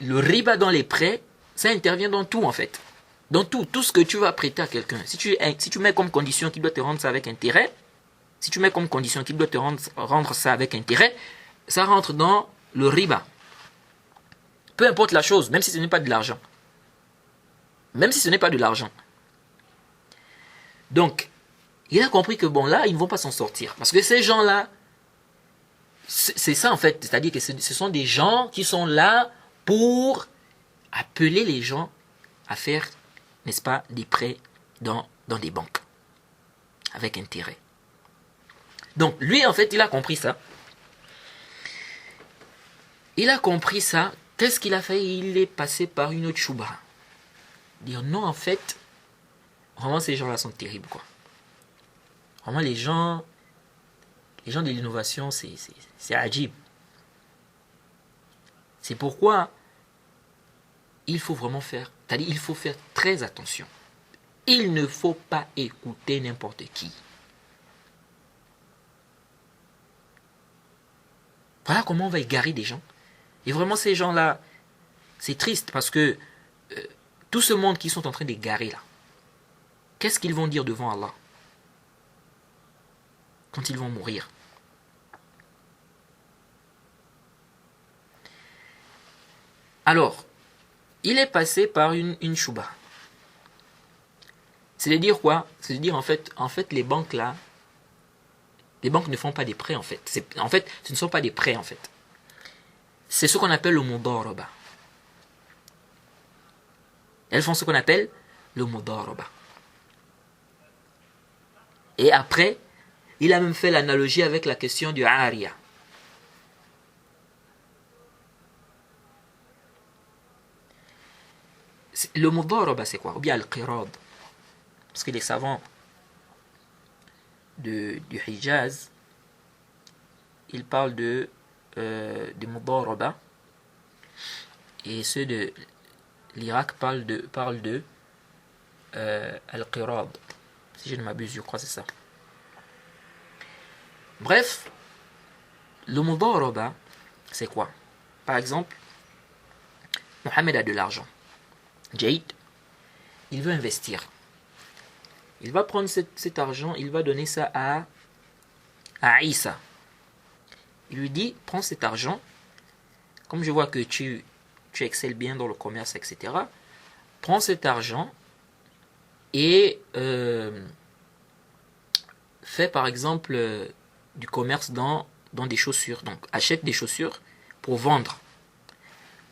le riba dans les prêts, ça intervient dans tout en fait. Dans tout ce que tu vas prêter à quelqu'un. Si tu mets comme condition qu'il doit te rendre ça avec intérêt, si tu mets comme condition qu'il doit te rendre ça avec intérêt, ça rentre dans le riba. Peu importe la chose, même si ce n'est pas de l'argent. Même si ce n'est pas de l'argent. Donc, il a compris que bon là, ils ne vont pas s'en sortir. Parce que ces gens-là, c'est ça en fait. C'est-à-dire que ce sont des gens qui sont là pour appeler les gens à faire, n'est-ce pas, des prêts dans des banques. Avec intérêt. Donc, lui, en fait, il a compris ça. Il a compris ça. Qu'est-ce qu'il a fait? Il est passé par une autre chouba. Dire non, en fait, vraiment, ces gens-là sont terribles, quoi. Vraiment, les gens de l'innovation, c'est ajib. C'est pourquoi il faut vraiment faire, c'est-à-dire il faut faire très attention. Il ne faut pas écouter n'importe qui. Voilà comment on va égarer des gens. Et vraiment, ces gens-là, c'est triste parce que tout ce monde qui sont en train d'égarer là, qu'est-ce qu'ils vont dire devant Allah quand ils vont mourir? Alors, il est passé par une chouba. C'est de dire quoi? C'est de dire en fait les banques là, les banques ne font pas des prêts en fait. En fait, ce ne sont pas des prêts en fait. C'est ce qu'on appelle le mudaraba. Elles font ce qu'on appelle le mudaraba. Et après, il a même fait l'analogie avec la question du ariya. Le mudaraba c'est quoi? Ou bien al-qirad. Parce que les savants, du Hijaz, ils parlent de Mudaraba, et ceux de l'Irak parlent de Al-Qirad. Si je ne m'abuse, je crois que c'est ça. Bref, le Mudaraba, c'est quoi? Par exemple, Mohamed a de l'argent. Jade, il veut investir. Il va prendre cet argent, il va donner ça à Issa. Il lui dit, prends cet argent, comme je vois que tu excelles bien dans le commerce, etc. Prends cet argent et fais par exemple du commerce dans des chaussures. Donc achète des chaussures pour vendre.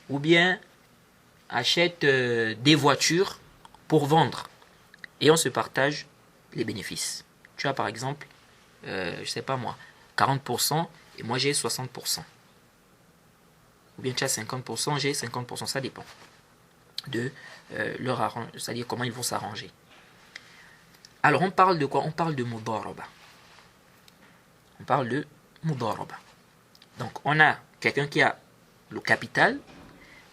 Ou bien achète des voitures pour vendre. Et on se partage les bénéfices. Tu as par exemple, je sais pas moi, 40% et moi j'ai 60%. Ou bien tu as 50%, j'ai 50%, ça dépend de leur arrangement, c'est-à-dire comment ils vont s'arranger. Alors on parle de quoi? On parle de Mudaraba. On parle de Mudaraba. Donc on a quelqu'un qui a le capital,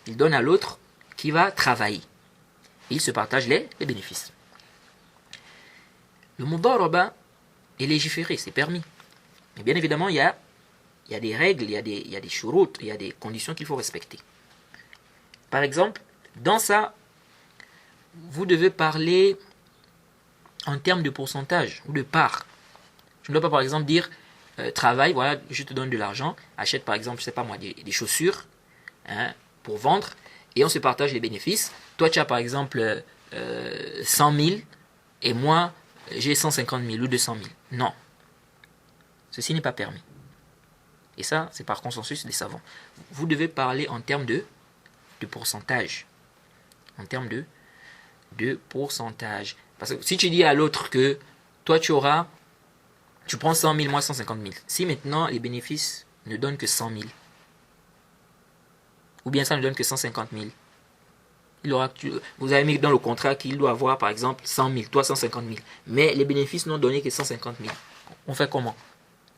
il donne à l'autre qui va travailler. Et ils se partagent les bénéfices. Le Mudaraba est légiféré, c'est permis. Mais bien évidemment, il y a des règles, il y a des shurut, il y a des conditions qu'il faut respecter. Par exemple, dans ça, vous devez parler en termes de pourcentage ou de part. Je ne dois pas par exemple dire travaille, voilà, je te donne de l'argent, achète par exemple, je ne sais pas moi, des chaussures pour vendre et on se partage les bénéfices. Toi, tu as par exemple 100 000 et moi, j'ai 150 000 ou 200 000. Non. Ceci n'est pas permis. Et ça, c'est par consensus des savants. Vous devez parler en termes de pourcentage. En termes de pourcentage. Parce que si tu dis à l'autre que toi, tu prends 100 000, moi 150 000. Si maintenant les bénéfices ne donnent que 100 000, ou bien ça ne donne que 150 000, vous avez mis dans le contrat qu'il doit avoir par exemple 100 000, toi 150 000. Mais les bénéfices n'ont donné que 150 000. On fait comment?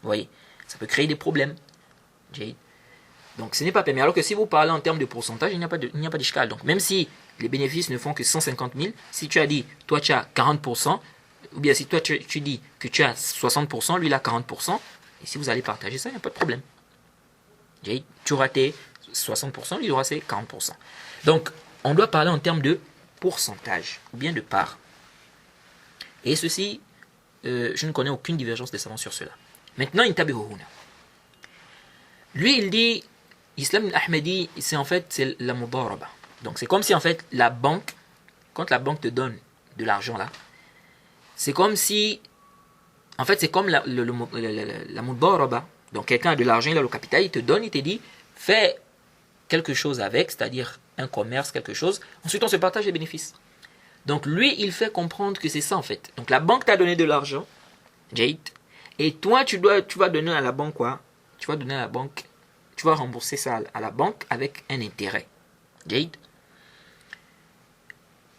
Vous voyez, ça peut créer des problèmes. Donc ce n'est pas permis. Alors que si vous parlez en termes de pourcentage, il n'y a pas d'ishkal. Donc même si les bénéfices ne font que 150 000, si tu as dit, toi tu as 40%, ou bien si toi tu dis que tu as 60%, lui il a 40%, et si vous allez partager ça, il n'y a pas de problème. Tu auras tes 60%, lui il aura ses 40%. Donc on doit parler en termes de pourcentage, ou bien de part. Et ceci, je ne connais aucune divergence des savants sur cela. Maintenant, Intabihuhuna. Lui, il dit, Islam al-Ahmadi, c'est la mudaraba. Donc, c'est comme si, en fait, la banque, quand la banque te donne de l'argent, là, c'est comme si, en fait, c'est comme la mudaraba. Donc, quelqu'un a de l'argent, il a le capital, il te donne, il te dit, fais quelque chose avec, c'est-à-dire un commerce, quelque chose. Ensuite, on se partage les bénéfices. Donc, lui, il fait comprendre que c'est ça, en fait. Donc, la banque t'a donné de l'argent, Jade, et toi, tu vas donner à la banque quoi? Tu vas donner à la banque, tu vas rembourser ça à la banque avec un intérêt. Jade.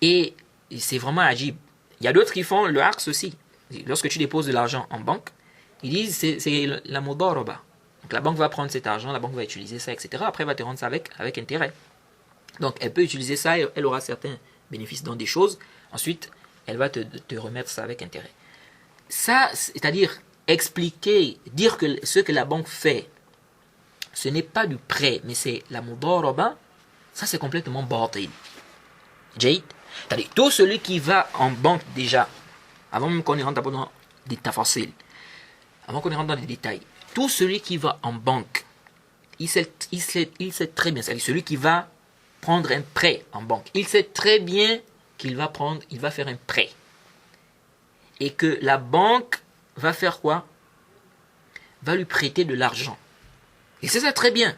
Et c'est vraiment agib. Il y a d'autres qui font le axe aussi. Lorsque tu déposes de l'argent en banque, ils disent c'est la mudaraba. Donc la banque va prendre cet argent, la banque va utiliser ça, etc. Après, elle va te rendre ça avec intérêt. Donc elle peut utiliser ça, elle aura certains bénéfices dans des choses. Ensuite, elle va te remettre ça avec intérêt. Ça, c'est-à-dire expliquer, dire que ce que la banque fait, ce n'est pas du prêt, mais c'est la mudaraba, ça c'est complètement batil. Jade, c'est-à-dire tout celui qui va en banque déjà, avant même qu'on rentre dans des tafasil, avant qu'on rentre dans les détails, tout celui qui va en banque, il sait très bien, c'est-à-dire celui qui va prendre un prêt en banque, il sait très bien qu'il va faire un prêt. Et que la banque va faire quoi? Va lui prêter de l'argent. Et c'est ça très bien.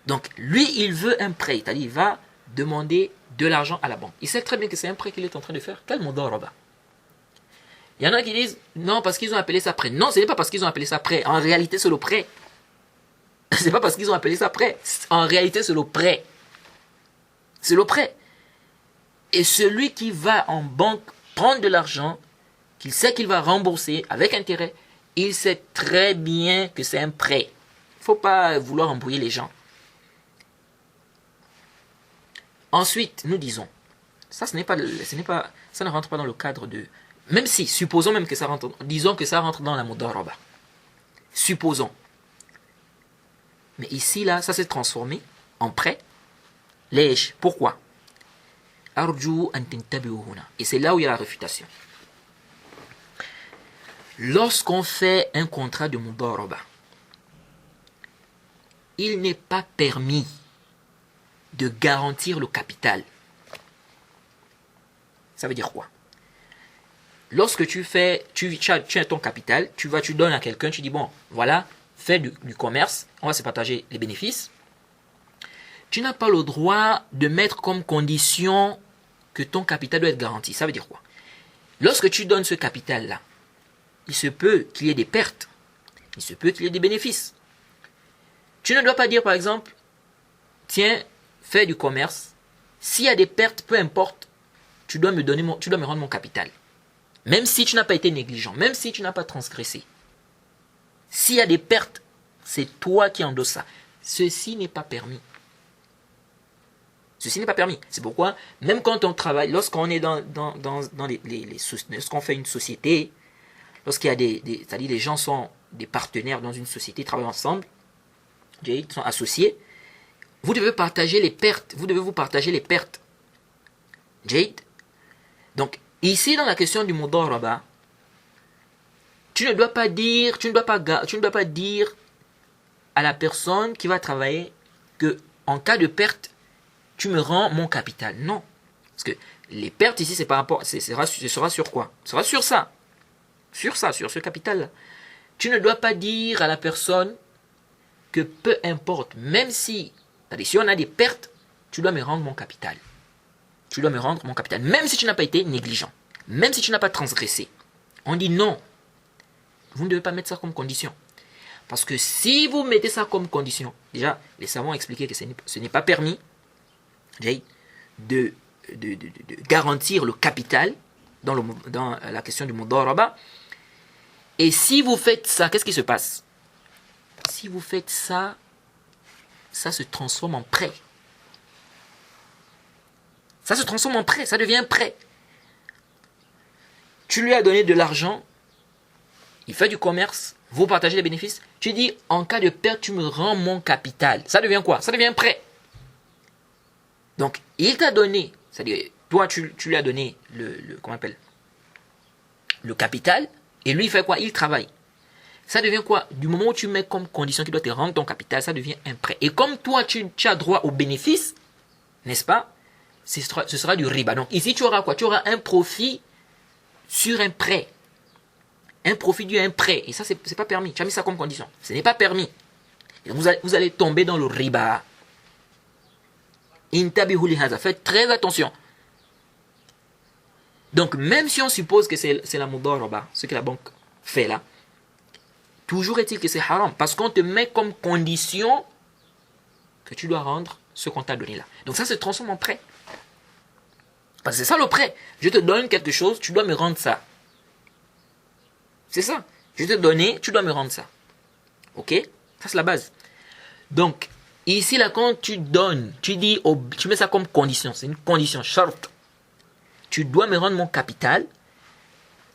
Donc, lui, il veut un prêt. C'est-à-dire, il va demander de l'argent à la banque. Il sait très bien que c'est un prêt qu'il est en train de faire. Quel mudaraba? Il y en a qui disent, non, parce qu'ils ont appelé ça prêt. Non, ce n'est pas parce qu'ils ont appelé ça prêt. En réalité, c'est le prêt. Ce n'est pas parce qu'ils ont appelé ça prêt. En réalité, c'est le prêt. C'est le prêt. Et celui qui va en banque prendre de l'argent, qu'il sait qu'il va rembourser avec intérêt, il sait très bien que c'est un prêt. Il ne faut pas vouloir embrouiller les gens. Ensuite, nous disons, ça ne rentre pas dans le cadre de... Même si, supposons même que ça rentre, disons que ça rentre dans la mudaraba. Supposons. Mais ici, là, ça s'est transformé en prêt. Lèche. Pourquoi? Et c'est là où il y a la réfutation. Lorsqu'on fait un contrat de mudaraba, il n'est pas permis de garantir le capital. Ça veut dire quoi? Lorsque tu as ton capital, tu donnes à quelqu'un, tu dis bon, voilà, fais du commerce, on va se partager les bénéfices. Tu n'as pas le droit de mettre comme condition que ton capital doit être garanti. Ça veut dire quoi? Lorsque tu donnes ce capital-là, il se peut qu'il y ait des pertes, il se peut qu'il y ait des bénéfices. Tu ne dois pas dire par exemple, tiens, fais du commerce, s'il y a des pertes, peu importe, tu dois me rendre mon capital. Même si tu n'as pas été négligent, même si tu n'as pas transgressé. S'il y a des pertes, c'est toi qui endosses ça. Ceci n'est pas permis. Ceci n'est pas permis. C'est pourquoi, même quand on travaille, lorsqu'on est lorsqu'on fait une société, lorsqu'il y a c'est-à-dire les gens sont des partenaires dans une société, travaillent ensemble, ils sont associés, vous devez partager les pertes. Vous devez vous partager les pertes. Jade. Donc, ici, dans la question du mudaraba, tu ne dois pas dire à la personne qui va travailler que en cas de perte, tu me rends mon capital. Non. Parce que les pertes ici, c'est par rapport, ce sera sur quoi? Ce sera sur ça. Sur ce capital-là. Tu ne dois pas dire à la personne que peu importe, même si on a des pertes, tu dois me rendre mon capital. Tu dois me rendre mon capital. Même si tu n'as pas été négligent. Même si tu n'as pas transgressé. On dit non. Vous ne devez pas mettre ça comme condition. Parce que si vous mettez ça comme condition, déjà, les savants ont expliqué que ce n'est pas permis de garantir le capital dans la question du mudaraba. Et si vous faites ça, qu'est-ce qui se passe? Si vous faites ça, ça se transforme en prêt. Ça se transforme en prêt, ça devient un prêt. Tu lui as donné de l'argent, il fait du commerce, vous partagez les bénéfices, tu dis, en cas de perte, tu me rends mon capital. Ça devient quoi? Ça devient un prêt. Donc, il t'a donné, c'est-à-dire, toi, tu lui as donné comment on appelle, le capital, et lui, il fait quoi? Il travaille. Ça devient quoi? Du moment où tu mets comme condition qu'il doit te rendre ton capital, ça devient un prêt. Et comme toi, tu as droit aux bénéfices, n'est-ce pas? Ce sera du riba. Donc ici, tu auras quoi? Tu auras un profit sur un prêt. Un profit dû à un prêt. Et ça, c'est pas permis. Tu as mis ça comme condition. Ce n'est pas permis. Et vous allez tomber dans le riba. Intabihu lihaza. Faites très attention. Donc, même si on suppose que c'est la mudaraba, ce que la banque fait là, toujours est-il que c'est haram. Parce qu'on te met comme condition que tu dois rendre ce qu'on t'a donné là. Donc ça se transforme en prêt. Parce que c'est ça le prêt. Je te donne quelque chose, tu dois me rendre ça. C'est ça. Je te donne, tu dois me rendre ça. Ok? Ça c'est la base. Donc, ici là, quand tu donnes, tu mets ça comme condition. C'est une condition, short. Tu dois me rendre mon capital.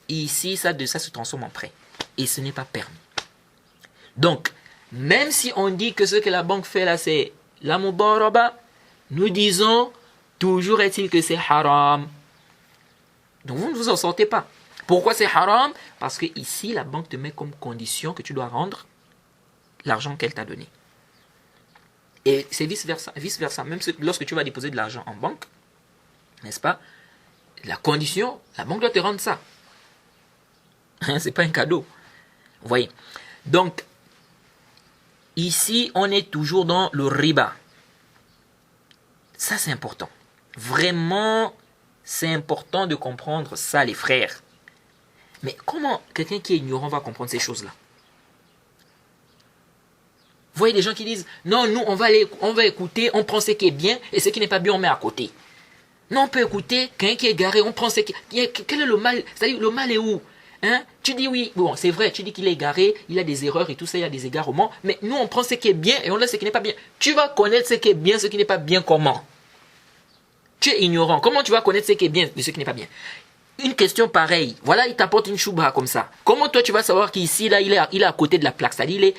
Ici, ça se transforme en prêt. Et ce n'est pas permis. Donc, même si on dit que ce que la banque fait là, c'est la mudaraba, nous disons, toujours est-il que c'est haram. Donc vous ne vous en sortez pas. Pourquoi c'est haram? Parce que ici, la banque te met comme condition que tu dois rendre l'argent qu'elle t'a donné. Et c'est vice-versa. Vice-versa. Même lorsque tu vas déposer de l'argent en banque, n'est-ce pas? La condition, la banque doit te rendre ça. C'est pas un cadeau. Vous voyez? Donc, ici, on est toujours dans le riba. Ça, c'est important. Vraiment, c'est important de comprendre ça, les frères. Mais comment quelqu'un qui est ignorant va comprendre ces choses-là? Vous voyez des gens qui disent, non, nous, on va écouter, on prend ce qui est bien, et ce qui n'est pas bien, on met à côté. Non, on peut écouter, quelqu'un qui est garé, on prend ce qui est... Quel est le mal? C'est-à-dire, le mal est où? Hein? Tu dis oui, bon, c'est vrai, tu dis qu'il est égaré, il a des erreurs et tout ça, il y a des égarements, mais nous on prend ce qui est bien et on laisse ce qui n'est pas bien. Tu vas connaître ce qui est bien, ce qui n'est pas bien comment? Tu es ignorant. Comment tu vas connaître ce qui est bien de ce qui n'est pas bien? Une question pareille, voilà, il t'apporte une choubha comme ça. Comment toi tu vas savoir qu'ici, là, il est à côté de la plaque? C'est-à-dire,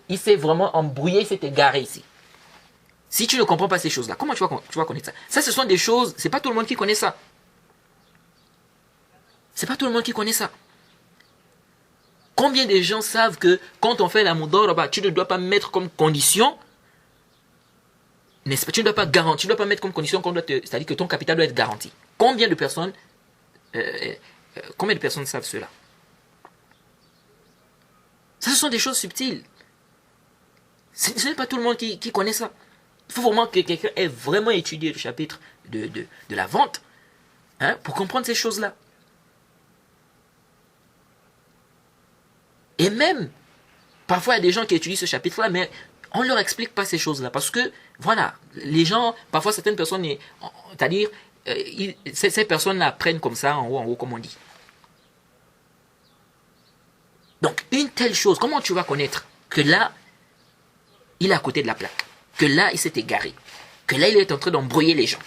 il s'est vraiment embrouillé, il s'est égaré ici. Si tu ne comprends pas ces choses-là, comment tu vas connaître ça? Ça, ce sont des choses, c'est pas tout le monde qui connaît ça. C'est pas tout le monde qui connaît ça. Combien de gens savent que quand on fait la mudoraba, tu ne dois pas mettre comme condition, n'est-ce pas, tu ne dois pas garantir, tu ne dois pas mettre comme condition c'est-à-dire que ton capital doit être garanti. Combien de personnes savent cela? Ça, ce sont des choses subtiles. Ce n'est pas tout le monde qui connaît ça. Il faut vraiment que quelqu'un ait vraiment étudié le chapitre de la vente, hein, pour comprendre ces choses-là. Et même, parfois il y a des gens qui étudient ce chapitre-là, mais on ne leur explique pas ces choses-là. Parce que, voilà, les gens, parfois certaines personnes, c'est-à-dire, ces personnes-là apprennent comme ça, en haut, comme on dit. Donc, une telle chose, comment tu vas connaître que là, il est à côté de la plaque, que là, il s'est égaré, que là, il est en train d'embrouiller les gens?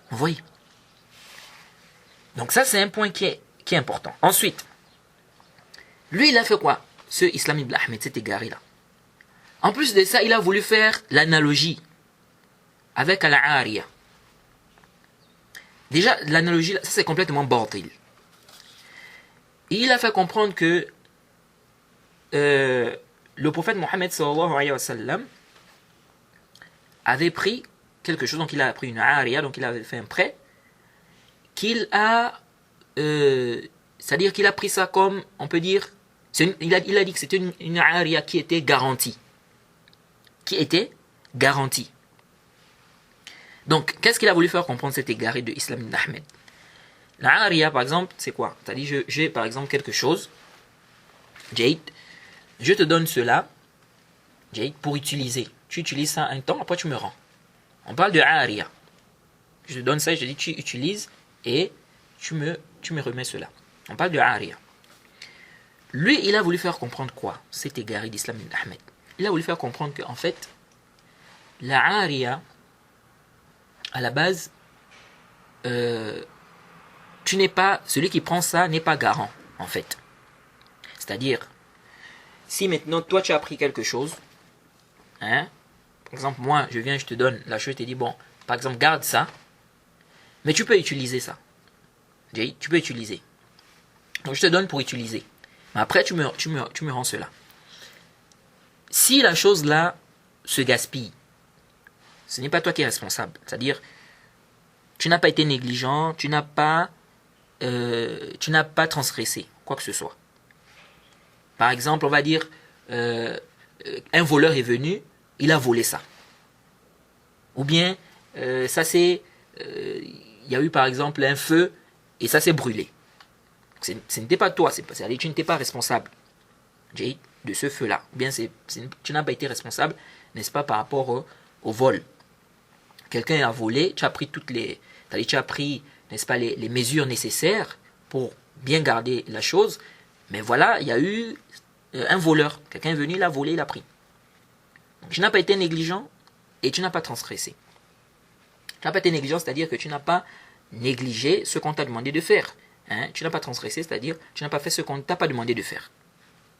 Vous voyez? Donc ça, c'est un point qui est important. Ensuite, lui, il a fait quoi? Ce Islam ibn Ahmed, cet égaré-là. En plus de ça, il a voulu faire l'analogie avec Al-Ariya. Déjà, l'analogie, ça c'est complètement batil. Il a fait comprendre que le prophète Mohammed sallallahu alayhi wa sallam avait pris quelque chose, donc il a pris une Ariya, donc il avait fait un prêt, qu'il a, c'est-à-dire qu'il a pris ça comme, on peut dire, il a dit que c'était une Ariya qui était garantie. Qui était garantie. Donc, qu'est-ce qu'il a voulu faire comprendre cet égaré de Islam ibn Ahmed? La Ariya, par exemple, c'est quoi? C'est-à-dire, j'ai par exemple quelque chose, Jade, je te donne cela, Jade, pour utiliser. Tu utilises ça un temps, après tu me rends. On parle de Ariya. Je te donne ça, je te dis, tu utilises et tu me remets cela. On parle de Ariya. Lui, il a voulu faire comprendre quoi? Cet égaré d'Islam ibn Ahmed. Il a voulu faire comprendre qu'en fait, la Ariya, à la base, tu n'es pas, celui qui prend ça n'est pas garant, en fait. C'est-à-dire, si maintenant toi tu as pris quelque chose, hein, par exemple, moi je viens, je te donne la chose, je te dis, bon, par exemple, garde ça, mais tu peux utiliser ça. Tu peux utiliser. Donc je te donne pour utiliser. Mais après, tu me rends cela. Si la chose là se gaspille, ce n'est pas toi qui es responsable. C'est-à-dire, tu n'as pas été négligent, tu n'as pas transgressé quoi que ce soit. Par exemple, on va dire, un voleur est venu, il a volé ça. Ou bien, il y a eu par exemple un feu et ça s'est brûlé. Ce n'était pas toi, c'est-à-dire tu n'étais pas responsable de ce feu-là. Ou bien tu n'as pas été responsable, n'est-ce pas, par rapport au vol. Quelqu'un a volé, tu as pris n'est-ce pas, les mesures nécessaires pour bien garder la chose, mais voilà, il y a eu un voleur. Quelqu'un est venu, il a volé, il a pris. Donc, tu n'as pas été négligent et tu n'as pas transgressé. Tu n'as pas été négligent, c'est-à-dire que tu n'as pas négligé ce qu'on t'a demandé de faire. Hein? Tu n'as pas transgressé, c'est-à-dire que tu n'as pas fait ce qu'on ne t'a pas demandé de faire.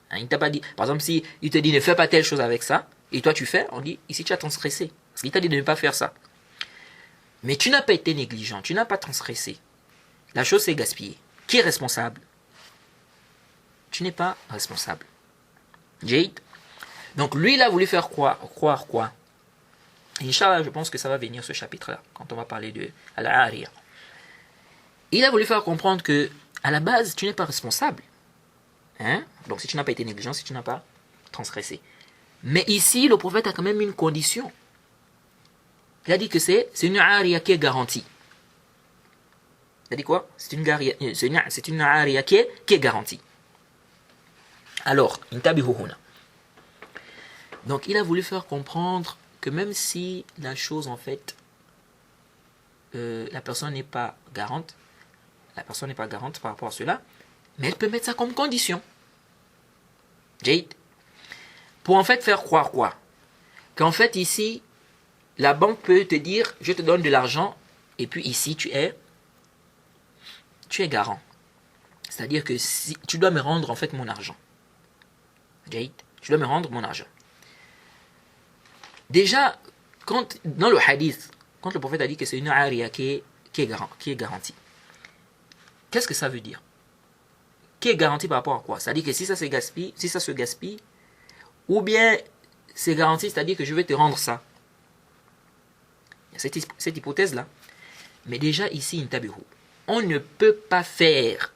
Hein? Il t'a pas dit, par exemple, si il te dit ne fais pas telle chose avec ça, et toi tu fais, on dit ici tu as transgressé. Parce qu'il t'a dit de ne pas faire ça. Mais tu n'as pas été négligent, tu n'as pas transgressé. La chose s'est gaspillée. Qui est responsable? Tu n'es pas responsable. Jade. Donc lui, il a voulu faire croire quoi? Inch'Allah, je pense que ça va venir ce chapitre-là, quand on va parler de Al-Ariya. Il a voulu faire comprendre que, à la base, tu n'es pas responsable. Hein? Donc si tu n'as pas été négligent, si tu n'as pas transgressé. Mais ici, le prophète a quand même une condition. Il a dit que c'est une Ariya qui est garantie. Il a dit quoi? C'est une Ariya qui est garantie. Alors, intabihuhuna. Donc il a voulu faire comprendre que même si la chose en fait la personne n'est pas garante, la personne n'est pas garante par rapport à cela, mais elle peut mettre ça comme condition. Jade. Pour en fait faire croire quoi? Qu'en fait ici, la banque peut te dire, je te donne de l'argent, et puis ici tu es garant. C'est-à-dire que si, tu dois me rendre en fait mon argent. Jade, tu dois me rendre mon argent. Déjà, dans le hadith, quand le prophète a dit que c'est une aria qui est garantie, qu'est-ce que ça veut dire? Qui est garanti par rapport à quoi? C'est-à-dire que si ça se gaspille, ou bien c'est garanti, c'est-à-dire que je vais te rendre ça. Il y a cette hypothèse-là. Mais déjà ici, on ne peut pas faire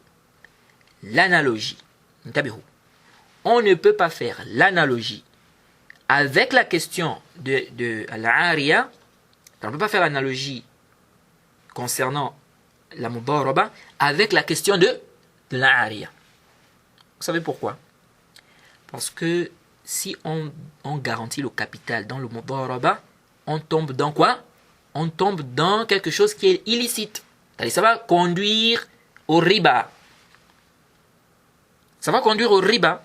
l'analogie. On ne peut pas faire l'analogie avec la question de l'aria. On ne peut pas faire l'analogie concernant la mudaraba avec la question de l'aria. Vous savez pourquoi? Parce que si on garantit le capital dans le mudaraba, on tombe dans quoi? On tombe dans quelque chose qui est illicite. Ça va conduire au riba. Ça va conduire au riba.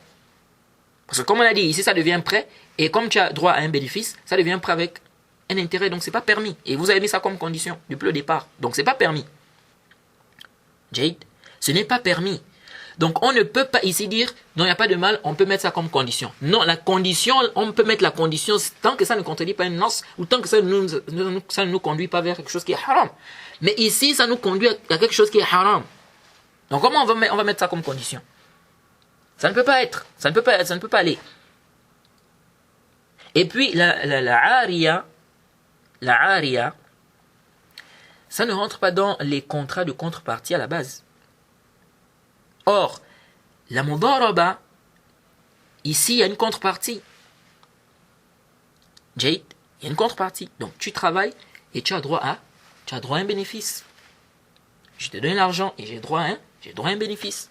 Parce que comme on a dit, ici ça devient prêt, et comme tu as droit à un bénéfice, ça devient prêt avec un intérêt, donc c'est pas permis. Et vous avez mis ça comme condition depuis le départ. Donc c'est pas permis. Jade, ce n'est pas permis. Donc on ne peut pas ici dire, non, il n'y a pas de mal, on peut mettre ça comme condition. Non, la condition, on peut mettre la condition tant que ça ne contredit pas une nos, ou tant que ça ne nous conduit pas vers quelque chose qui est haram. Mais ici, ça nous conduit à quelque chose qui est haram. Donc comment on va mettre ça comme condition? Ça ne peut pas être, ça ne peut pas aller. Et puis la aria, ça ne rentre pas dans les contrats de contrepartie à la base. Or, la mudaraba, ici, il y a une contrepartie. Jade, il y a une contrepartie. Donc, tu travailles et tu as droit à un bénéfice. Je te donne l'argent et j'ai droit à un bénéfice.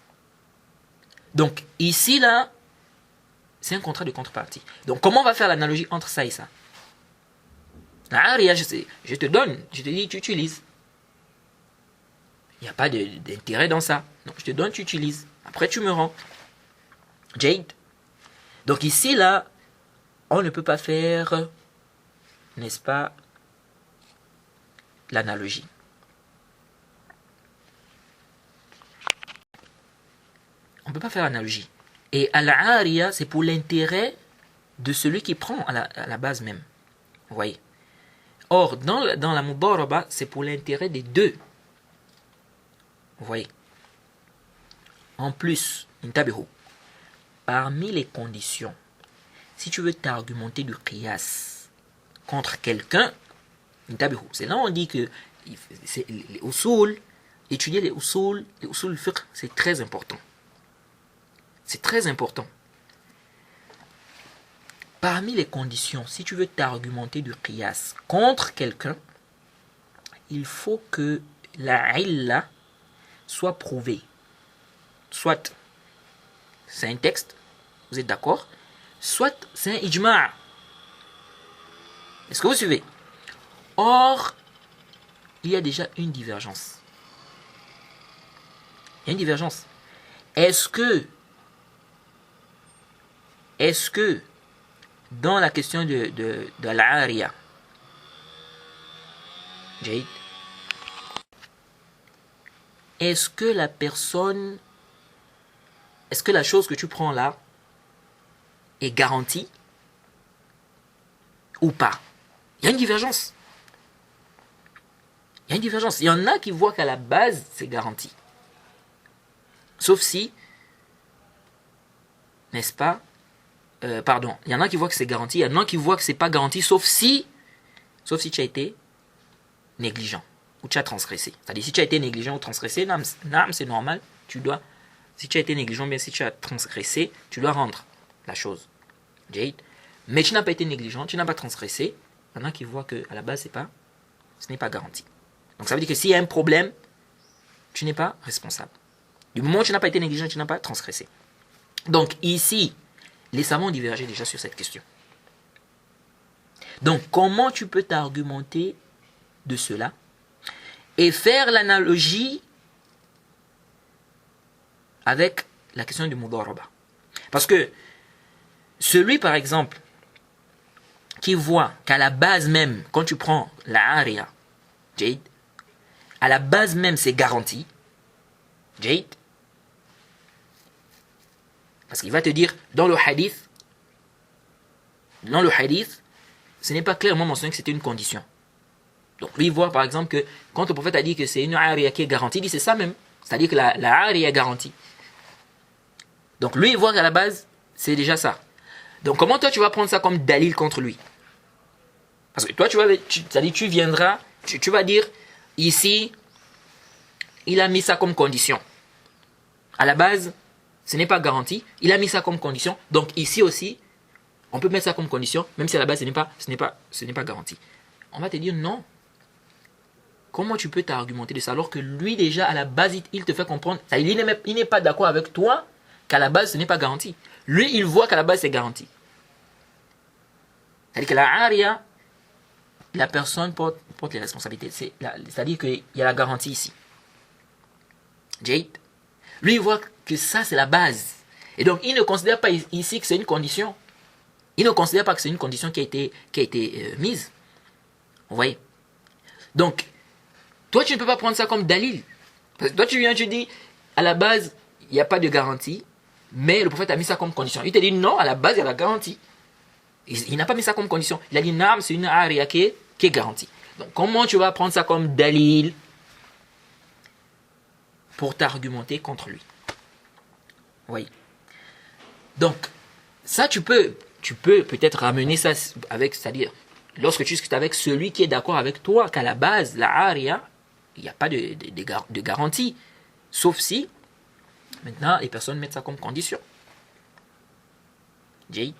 Donc, ici, là, c'est un contrat de contrepartie. Donc, comment on va faire l'analogie entre ça et ça? Je te donne, je te dis, tu utilises. Il n'y a pas d'intérêt dans ça. Donc, je te donne, tu utilises. Après, tu me rends. Jade. Donc, ici, là, on ne peut pas faire, n'est-ce pas, l'analogie. On ne peut pas faire l'analogie. Et al-ariya, c'est pour l'intérêt de celui qui prend à la base même. Vous voyez. Or, dans la mudaraba, c'est pour l'intérêt des deux. Vous voyez. En plus, parmi les conditions, si tu veux t'argumenter du qiyas contre quelqu'un, c'est là où on dit que les usul, étudier les usul fiqh, c'est très important. C'est très important. Parmi les conditions, si tu veux t'argumenter du qiyas contre quelqu'un, il faut que la illa soit prouvée. Soit c'est un texte, vous êtes d'accord? Soit c'est un ijma'. Est-ce que vous suivez? Or, il y a déjà une divergence. Il y a une divergence. Est-ce que dans la question de l'aria, Jade, est-ce que la chose que tu prends là est garantie ou pas? Il y a une divergence. Il y en a qui voient qu'à la base, c'est garanti. Sauf si, n'est-ce pas, il y en a qui voient que c'est garanti, il y en a qui voient que c'est pas garanti, sauf si tu as été négligent ou tu as transgressé. C'est-à-dire, si tu as été négligent ou transgressé, c'est normal, si tu as été négligent, bien si tu as transgressé, tu dois rendre la chose. Jade. Mais tu n'as pas été négligent, tu n'as pas transgressé, il y en a qui voient qu'à la base, ce n'est pas garanti. Donc ça veut dire que s'il y a un problème, tu n'es pas responsable. Du moment où tu n'as pas été négligent, tu n'as pas transgressé. Donc ici, les savants ont divergé déjà sur cette question. Donc comment tu peux t'argumenter de cela? et faire l'analogie avec la question du mudaraba. Parce que celui, par exemple, qui voit qu'à la base même, quand tu prends la aria, Jade, à la base même, c'est garanti, Jade, parce qu'il va te dire, dans le hadith, ce n'est pas clairement mentionné que c'était une condition. Donc lui, il voit par exemple que quand le prophète a dit que c'est une aria qui est garantie, il dit c'est ça même. C'est-à-dire que la aria est garantie. Donc lui, il voit qu'à la base, c'est déjà ça. Donc comment toi, tu vas prendre ça comme dalil contre lui? Parce que toi, c'est-à-dire tu viendras, tu vas dire, ici, il a mis ça comme condition. À la base, ce n'est pas garanti. Il a mis ça comme condition. Donc ici aussi, on peut mettre ça comme condition, même si à la base, ce n'est pas garanti. On va te dire non. Comment tu peux t'argumenter de ça alors que lui, déjà, à la base, il te fait comprendre, il n'est pas d'accord avec toi qu'à la base, ce n'est pas garanti. Lui, il voit qu'à la base, c'est garanti. C'est-à-dire que la aria, la personne porte les responsabilités. C'est-à-dire qu'il y a la garantie ici. Jade, lui, il voit que ça, c'est la base. Et donc, il ne considère pas ici que c'est une condition. Il ne considère pas que c'est une condition qui a été mise. Vous voyez? Donc, toi, tu ne peux pas prendre ça comme dalil. Parce que toi, tu viens, tu dis, à la base, il n'y a pas de garantie, mais le prophète a mis ça comme condition. Il te dit, non, à la base, il y a la garantie. Il n'a pas mis ça comme condition. Il a dit, non, c'est une aria qui est garantie. Donc, comment tu vas prendre ça comme dalil pour t'argumenter contre lui? Oui. Donc, ça, tu peux peut-être ramener ça avec, c'est-à-dire, lorsque tu discutes avec celui qui est d'accord avec toi, qu'à la base, la aria, il n'y a pas de garantie. Sauf si, maintenant, les personnes mettent ça comme condition. Jade.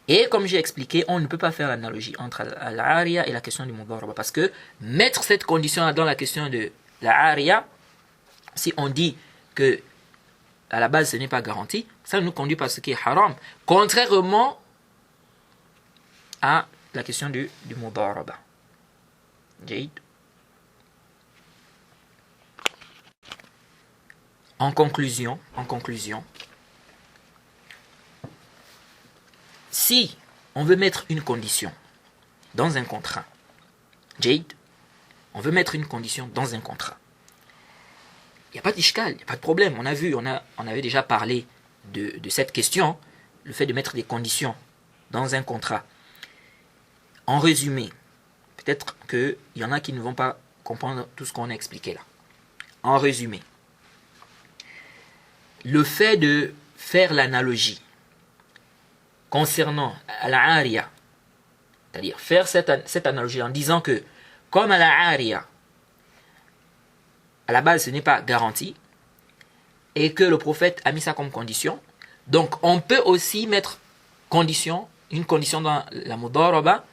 Et comme j'ai expliqué, on ne peut pas faire l'analogie entre la aria et la question du mudaraba. Parce que mettre cette condition dans la question de la aria, si on dit que à la base ce n'est pas garanti, ça nous conduit par ce qui est haram. Contrairement à la question du mudaraba. Jade. En conclusion, si on veut mettre une condition dans un contrat, Jade, on veut mettre une condition dans un contrat, il n'y a pas d'ishkal, il n'y a pas de problème. On avait déjà parlé de cette question, le fait de mettre des conditions dans un contrat. En résumé, peut-être qu'il y en a qui ne vont pas comprendre tout ce qu'on a expliqué là. En résumé, le fait de faire l'analogie concernant la aria, c'est-à-dire faire cette analogie en disant que comme à la aria, à la base ce n'est pas garanti, et que le prophète a mis ça comme condition, donc on peut aussi mettre une condition dans la mudaraba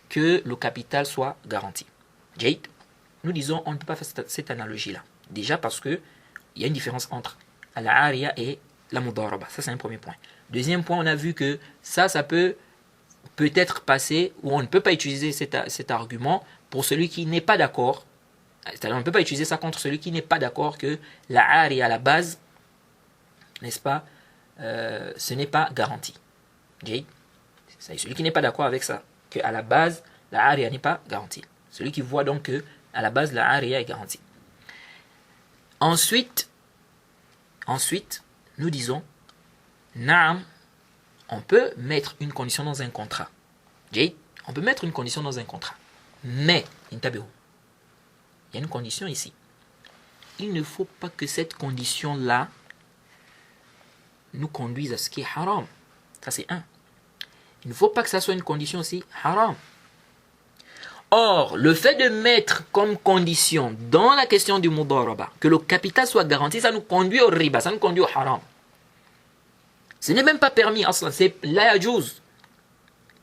que le capital soit garanti. Jade, nous disons on ne peut pas faire cette analogie-là. Déjà parce qu'il y a une différence entre la aria et la mudaraba. Ça, c'est un premier point. Deuxième point, on a vu que ça peut-être passer, ou on ne peut pas utiliser cet argument pour celui qui n'est pas d'accord. C'est-à-dire, on ne peut pas utiliser ça contre celui qui n'est pas d'accord que la aria à la base, n'est-ce pas, ce n'est pas garanti. C'est celui qui n'est pas d'accord avec ça, qu'à la base, la aria n'est pas garantie. Celui qui voit donc que à la base, la aria est garantie. Ensuite, nous disons, naam, on peut mettre une condition dans un contrat. On peut mettre une condition dans un contrat. Mais, il y a une condition ici. Il ne faut pas que cette condition-là nous conduise à ce qui est haram. Ça, c'est un. Il ne faut pas que ça soit une condition aussi haram. Or, le fait de mettre comme condition dans la question du mudaraba que le capital soit garanti, ça nous conduit au riba, ça nous conduit au haram. Ce n'est même pas permis, c'est la yajouz.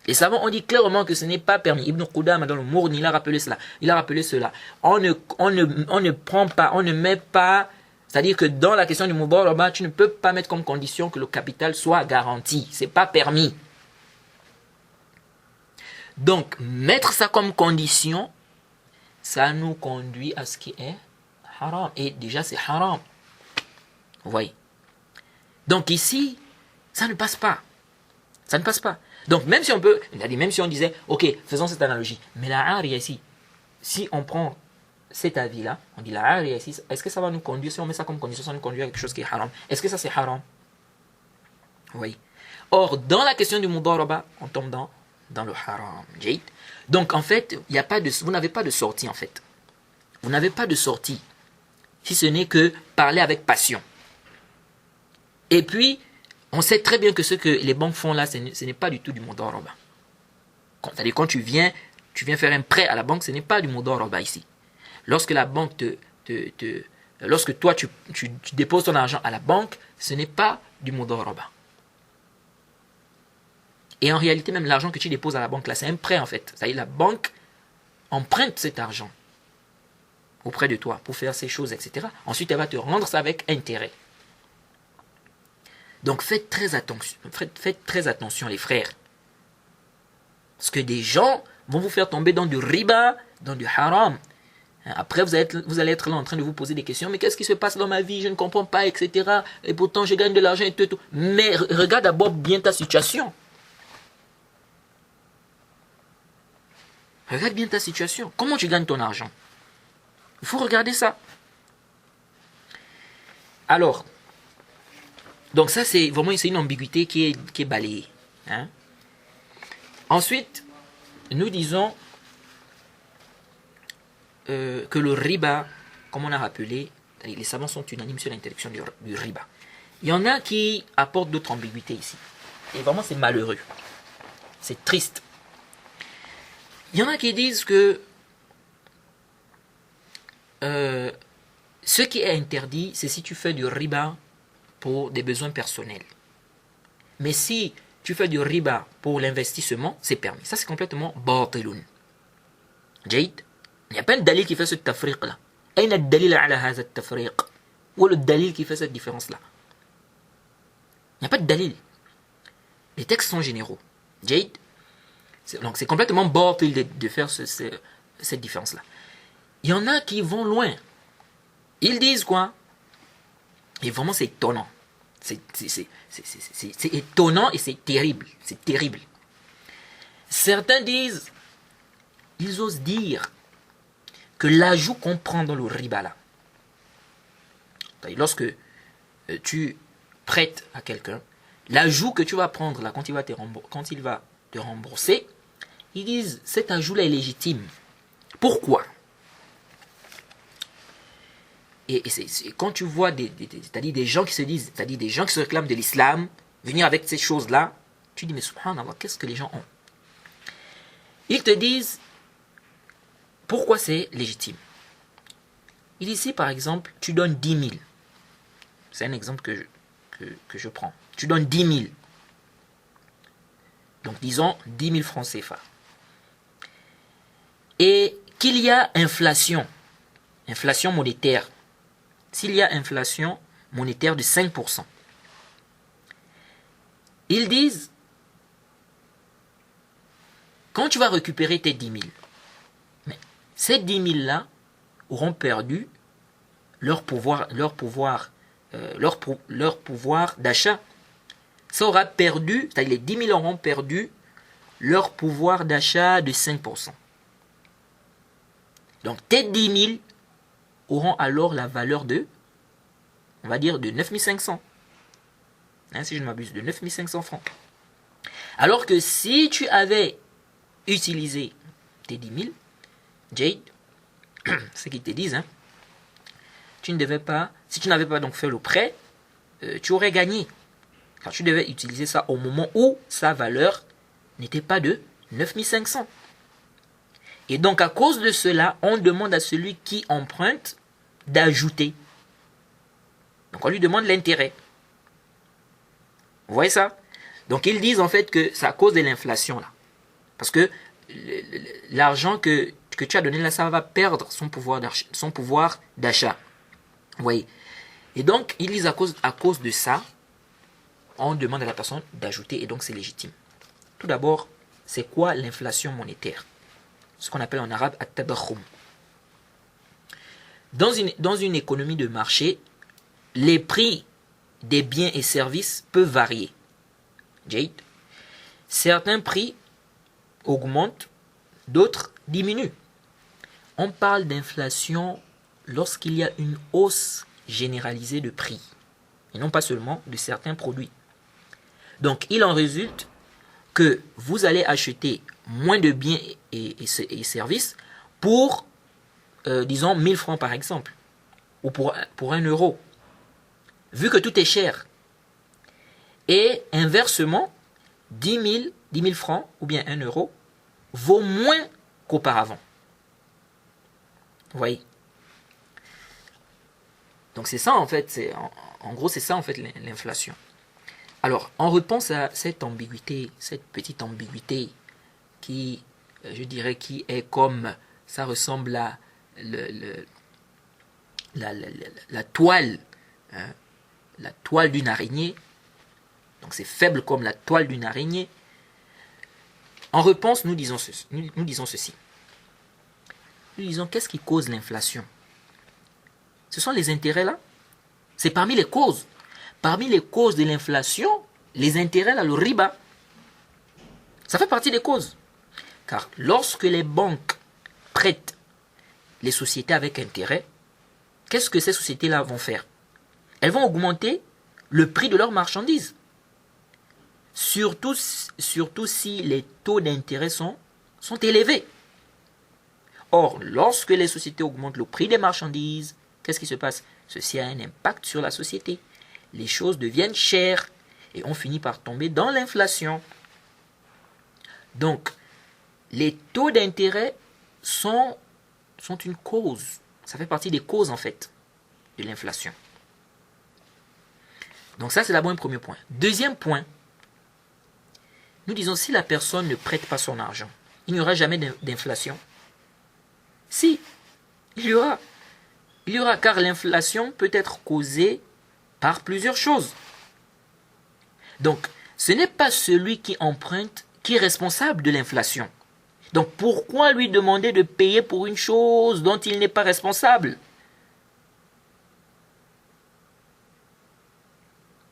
Les savants ont dit clairement que ce n'est pas permis. Ibn Qudama dans le Mourni, il a rappelé cela. On ne prend pas, on ne met pas, c'est-à-dire que dans la question du mudaraba, tu ne peux pas mettre comme condition que le capital soit garanti. Ce n'est pas permis. Donc, mettre ça comme condition, ça nous conduit à ce qui est haram. Et déjà, c'est haram. Vous voyez. Donc ici, ça ne passe pas. Ça ne passe pas. Donc même si on peut, même si on disait, ok, faisons cette analogie. Mais la aria ici, si on prend cet avis-là, on dit la aria ici, est-ce que ça va nous conduire, si on met ça comme condition, ça va nous conduire à quelque chose qui est haram? Est-ce que ça c'est haram? Oui. Or, dans la question du mudaraba, on tombe dans le haram. Donc en fait, vous n'avez pas de sortie en fait. Vous n'avez pas de sortie. Si ce n'est que parler avec passion. Et puis, on sait très bien que ce que les banques font là, ce n'est pas du tout du mudaraba. C'est-à-dire quand tu viens faire un prêt à la banque, ce n'est pas du mudaraba ici. Lorsque la banque lorsque toi tu déposes ton argent à la banque, ce n'est pas du mudaraba. Et en réalité, même l'argent que tu déposes à la banque là, c'est un prêt en fait. C'est-à-dire la banque emprunte cet argent auprès de toi pour faire ces choses, etc. Ensuite, elle va te rendre ça avec intérêt. Donc faites très attention les frères. Parce que des gens vont vous faire tomber dans du riba, dans du haram. Après, vous allez être là en train de vous poser des questions. Mais qu'est-ce qui se passe dans ma vie? Je ne comprends pas, etc. Et pourtant, je gagne de l'argent et tout. Mais regarde d'abord bien ta situation. Regarde bien ta situation. Comment tu gagnes ton argent? Il faut regarder ça. Alors, donc ça c'est vraiment une ambiguïté qui est balayée. Hein? Ensuite, nous disons que le riba, comme on a rappelé, les savants sont unanimes sur l'interdiction du riba. Il y en a qui apportent d'autres ambiguïtés ici. Et vraiment c'est malheureux. C'est triste. Il y en a qui disent que ce qui est interdit, c'est si tu fais du riba pour des besoins personnels. Mais si tu fais du riba pour l'investissement, c'est permis. Ça, c'est complètement batiloun. Jade, il n'y a pas de dalil qui fait ce tafriq-là. Aïna dalil ala haza tafriq? Où est le dalil qui fait cette différence-là? Il n'y a pas de dalil. Les textes sont généraux. Jade, donc c'est complètement batil de faire cette différence-là. Il y en a qui vont loin. Ils disent quoi? Et vraiment c'est étonnant. C'est étonnant et c'est terrible. C'est terrible. Certains disent, ils osent dire que l'ajout qu'on prend dans le riba là, lorsque tu prêtes à quelqu'un, l'ajout que tu vas prendre là quand il va te rembourser, ils disent cet ajout là est légitime. Pourquoi? Et quand tu vois c'est-à-dire des gens qui se disent, c'est-à-dire des gens qui se réclament de l'islam, venir avec ces choses-là, tu dis mais subhanallah, qu'est-ce que les gens ont? Ils te disent pourquoi c'est légitime. Il dit ici par exemple, tu donnes 10 000. C'est un exemple que je prends. Tu donnes 10 000. Donc disons 10 000 francs CFA. Et qu'il y a inflation monétaire. S'il y a inflation monétaire de 5%, ils disent, quand tu vas récupérer tes 10 000, mais ces 10 000 là auront perdu leur pouvoir d'achat. Ça aura perdu, c'est-à-dire les 10 000 auront perdu leur pouvoir d'achat de 5%. Donc tes 10 000 auront alors la valeur de, on va dire, de 9 500. Hein, si je ne m'abuse, de 9 500 francs. Alors que si tu avais utilisé tes 10 000, Jade, ce qu'ils te disent, hein, tu ne devais pas, si tu n'avais pas donc fait le prêt, tu aurais gagné. Car tu devais utiliser ça au moment où sa valeur n'était pas de 9 500. Et donc à cause de cela, on demande à celui qui emprunte d'ajouter. Donc on lui demande l'intérêt. Vous voyez ça? Donc ils disent en fait que c'est à cause de l'inflation là. Parce que l'argent que tu as donné là, ça va perdre son pouvoir d'achat. Vous voyez? Et donc ils disent à cause de ça, on demande à la personne d'ajouter et donc c'est légitime. Tout d'abord, c'est quoi l'inflation monétaire? Ce qu'on appelle en arabe at-tabakhum. Dans une économie de marché, les prix des biens et services peuvent varier. Jade. Certains prix augmentent, d'autres diminuent. On parle d'inflation lorsqu'il y a une hausse généralisée de prix, et non pas seulement de certains produits. Donc, il en résulte que vous allez acheter moins de biens et services pour, disons, 1000 francs par exemple, ou pour 1 euro, vu que tout est cher. Et inversement, 10 000 francs ou bien 1 euro vaut moins qu'auparavant. Vous voyez? Donc c'est ça en fait, en gros c'est ça en fait l'inflation. Alors on repense à cette ambiguïté, cette petite ambiguïté qui, je dirais, qui est comme, ça ressemble à la toile, hein, la toile d'une araignée. Donc c'est faible comme la toile d'une araignée. En réponse, nous disons ceci. Nous disons, qu'est-ce qui cause l'inflation? Ce sont les intérêts là. C'est parmi les causes. Parmi les causes de l'inflation, les intérêts là, le riba, ça fait partie des causes. Car lorsque les banques prêtent les sociétés avec intérêt, qu'est-ce que ces sociétés-là vont faire? Elles vont augmenter le prix de leurs marchandises. Surtout si les taux d'intérêt sont élevés. Or, lorsque les sociétés augmentent le prix des marchandises, qu'est-ce qui se passe? Ceci a un impact sur la société. Les choses deviennent chères et on finit par tomber dans l'inflation. Donc, les taux d'intérêt sont une cause. Ça fait partie des causes en fait de l'inflation. Donc ça, c'est d'abord un premier point. Deuxième point, nous disons, si la personne ne prête pas son argent, il n'y aura jamais d'inflation. Si, il y aura, car l'inflation peut être causée par plusieurs choses. Donc, ce n'est pas celui qui emprunte qui est responsable de l'inflation. Donc, pourquoi lui demander de payer pour une chose dont il n'est pas responsable?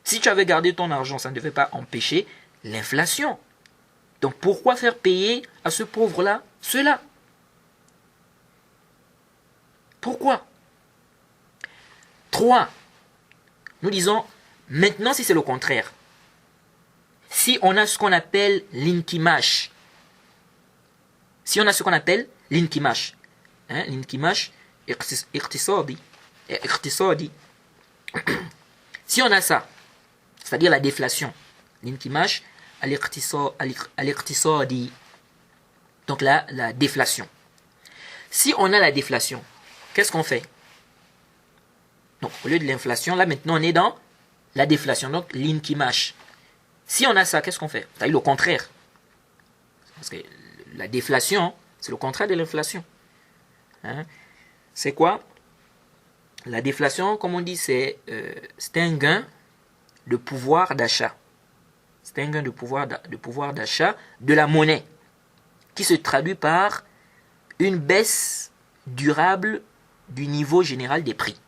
Si tu avais gardé ton argent, ça ne devait pas empêcher l'inflation. Donc, pourquoi faire payer à ce pauvre-là cela? Pourquoi? 3. Nous disons, maintenant si c'est le contraire. Si on a ce qu'on appelle l'inkimash. Si on a ce qu'on appelle l'inkimash. L'inkimash, iqtisadi. Si on a ça, c'est-à-dire la déflation. L'inkimash, al-iqtisadi. Donc là, la déflation. Si on a la déflation, qu'est-ce qu'on fait? Donc, au lieu de l'inflation, là, maintenant, on est dans la déflation. Donc, l'inkimash. Si on a ça, qu'est-ce qu'on fait? C'est-à-dire le contraire. Parce que la déflation, c'est le contraire de l'inflation. Hein? C'est quoi? La déflation, comme on dit, c'est un gain de pouvoir d'achat. C'est un gain de pouvoir d'achat de la monnaie qui se traduit par une baisse durable du niveau général des prix.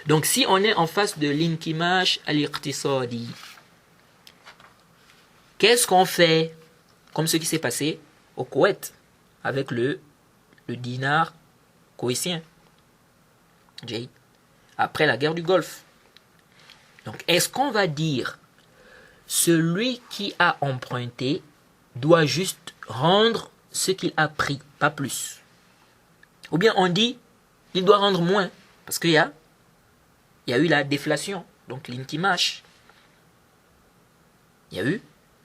Donc si on est en face de l'inkimash al-iqtisadi, qu'est-ce qu'on fait? Comme ce qui s'est passé au Koweït avec le dinar koweïtien après la guerre du Golfe. Donc est-ce qu'on va dire celui qui a emprunté doit juste rendre ce qu'il a pris, pas plus? Ou bien on dit il doit rendre moins parce qu'il y a eu la déflation, donc l'inkimash. Il y a eu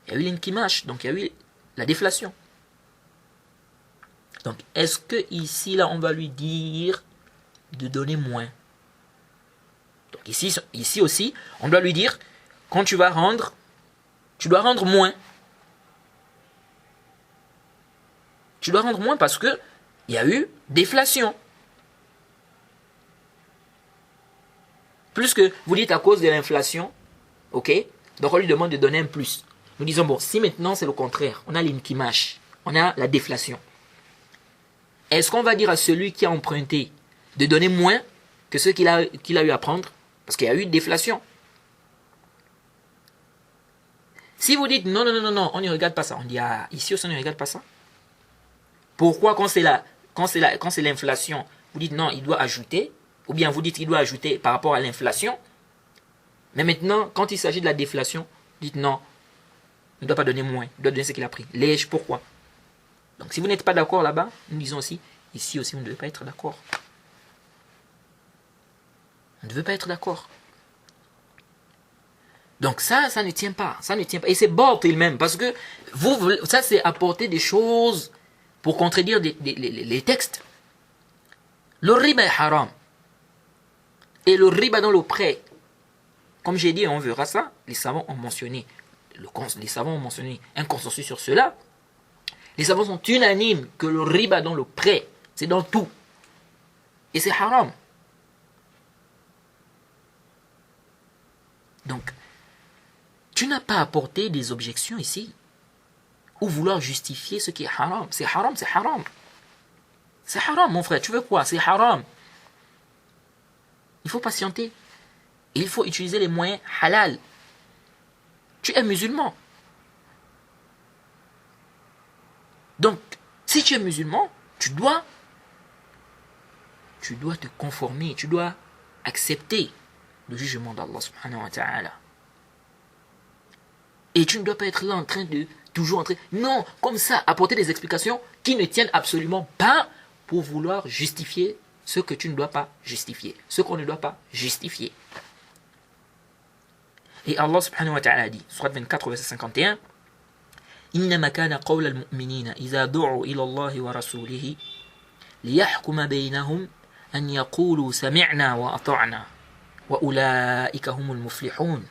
l'inkimash, donc il y a eu la déflation. Donc est-ce que ici là on va lui dire de donner moins? Donc ici aussi on doit lui dire quand tu vas rendre, tu dois rendre moins. Tu dois rendre moins parce que il y a eu déflation. Plus que vous dites à cause de l'inflation, ok? Donc on lui demande de donner un plus. Nous disons, bon, si maintenant c'est le contraire, on a l'inkimash, on a la déflation. Est-ce qu'on va dire à celui qui a emprunté de donner moins que ce qu'il a eu à prendre, parce qu'il y a eu déflation. Si vous dites non, on ne regarde pas ça, on dit ici aussi on ne regarde pas ça. Pourquoi quand c'est l'inflation, vous dites non, il doit ajouter, ou bien vous dites qu'il doit ajouter par rapport à l'inflation, mais maintenant, quand il s'agit de la déflation, dites non, il ne doit pas donner moins, il doit donner ce qu'il a pris. Lèche, pourquoi? Donc si vous n'êtes pas d'accord là-bas, nous disons aussi, ici aussi, vous ne devez pas être d'accord. On ne veut pas être d'accord. Donc ça ne tient pas, ça ne tient pas. Et c'est batil même, parce que ça c'est apporter des choses pour contredire les textes. Le riba est haram. Et le riba dans le prêt, comme j'ai dit, on verra ça, les savants ont mentionné un consensus sur cela. Les savants sont unanimes que le riba dans le prêt, c'est dans tout. Et c'est haram. Donc, tu n'as pas apporté des objections ici, ou vouloir justifier ce qui est haram. C'est haram, c'est haram. C'est haram, mon frère, tu veux quoi? C'est haram. Il faut patienter. Il faut utiliser les moyens halal. Tu es musulman. Donc, si tu es musulman, tu dois te conformer, tu dois accepter le jugement d'Allah subhanahu wa ta'ala. Et tu ne dois pas être là en train de toujours entrer. Non, comme ça, apporter des explications qui ne tiennent absolument pas pour vouloir justifier ce que tu ne dois pas justifier, ce qu'on ne doit pas justifier. Et Allah subhanahu wa ta'ala dit, Surat 24, verset 51, إنما كان قول المؤمنين إذا دعوا إلى الله ورسوله ليحكم بينهم أن يقولوا سمعنا وأطعنا وأولئك هم المفلحون.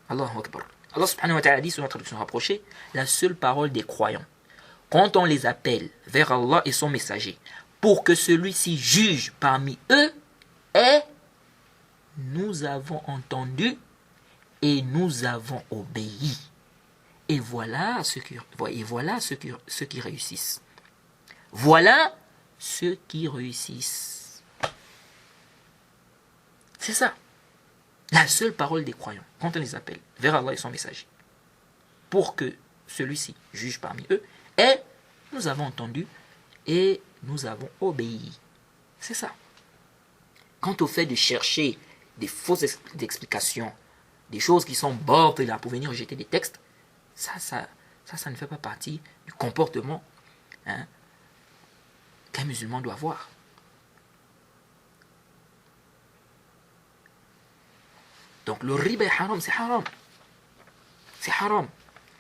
Allahu Akbar. Allah subhanahu wa ta'ala dit, sur notre traduction rapprochée, la seule parole des croyants, quand on les appelle vers Allah et son messager, pour que celui-ci juge parmi eux, est nous avons entendu et nous avons obéi. Et voilà ceux qui réussissent. Voilà ceux qui réussissent. C'est ça. La seule parole des croyants, quand on les appelle vers Allah et son messager, pour que celui-ci juge parmi eux, est nous avons entendu et nous avons obéi. C'est ça. Quant au fait de chercher des fausses explications, des choses qui sont bordes là pour venir rejeter des textes, ça ne fait pas partie du comportement qu'un musulman doit avoir. Donc le riba est haram, c'est haram. C'est haram.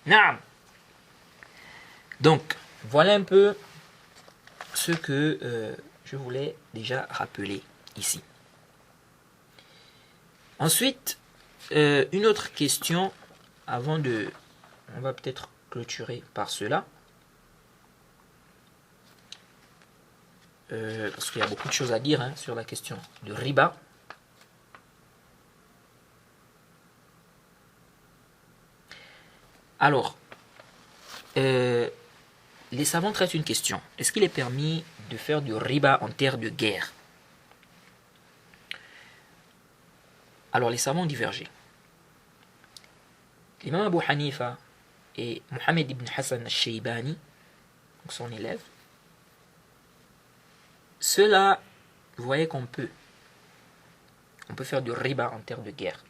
Naam. Donc, voilà un peu ce que je voulais déjà rappeler ici. Ensuite, une autre question avant de... On va peut-être clôturer par cela. Parce qu'il y a beaucoup de choses à dire sur la question de riba. Alors, les savants traitent une question. Est-ce qu'il est permis de faire du riba en terre de guerre? Alors, les savants ont divergé. L'imam Abu Hanifa et Mohamed ibn Hassan al-Shaybani, son élève, ceux-là, vous voyez qu'on peut faire du riba en terre de guerre.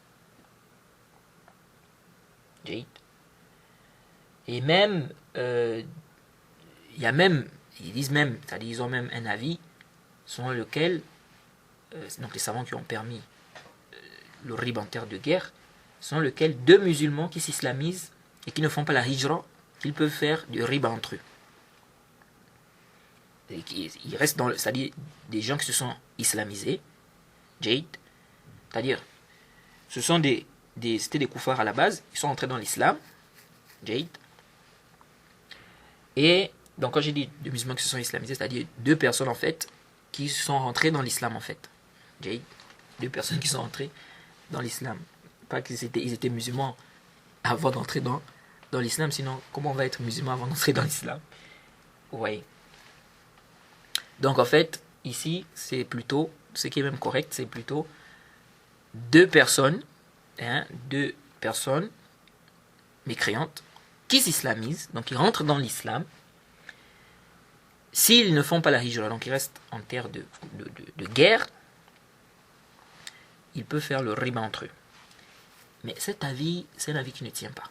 Et même, ils disent même, c'est-à-dire ils ont même un avis selon lequel, donc les savants qui ont permis le riba en terre de guerre, selon lequel deux musulmans qui s'islamisent et qui ne font pas la hijra, qu'ils peuvent faire du riba entre eux. Ils restent dans c'est-à-dire des gens qui se sont islamisés, c'est-à-dire c'était des koufars à la base, ils sont entrés dans l'islam, et donc quand j'ai dit deux musulmans qui se sont islamisés, c'est-à-dire deux personnes en fait qui sont rentrées dans l'islam en fait. Deux personnes qui sont rentrées dans l'islam. Pas qu'ils étaient musulmans avant d'entrer dans l'islam, sinon comment on va être musulman avant d'entrer dans l'islam? Vous voyez. Donc en fait, ici, c'est plutôt, ce qui est même correct, c'est plutôt deux personnes mécréantes qui s'islamisent, donc ils rentrent dans l'islam. S'ils ne font pas la hijra, donc ils restent en terre de guerre, ils peuvent faire le riba entre eux. Mais cet avis, c'est un avis qui ne tient pas.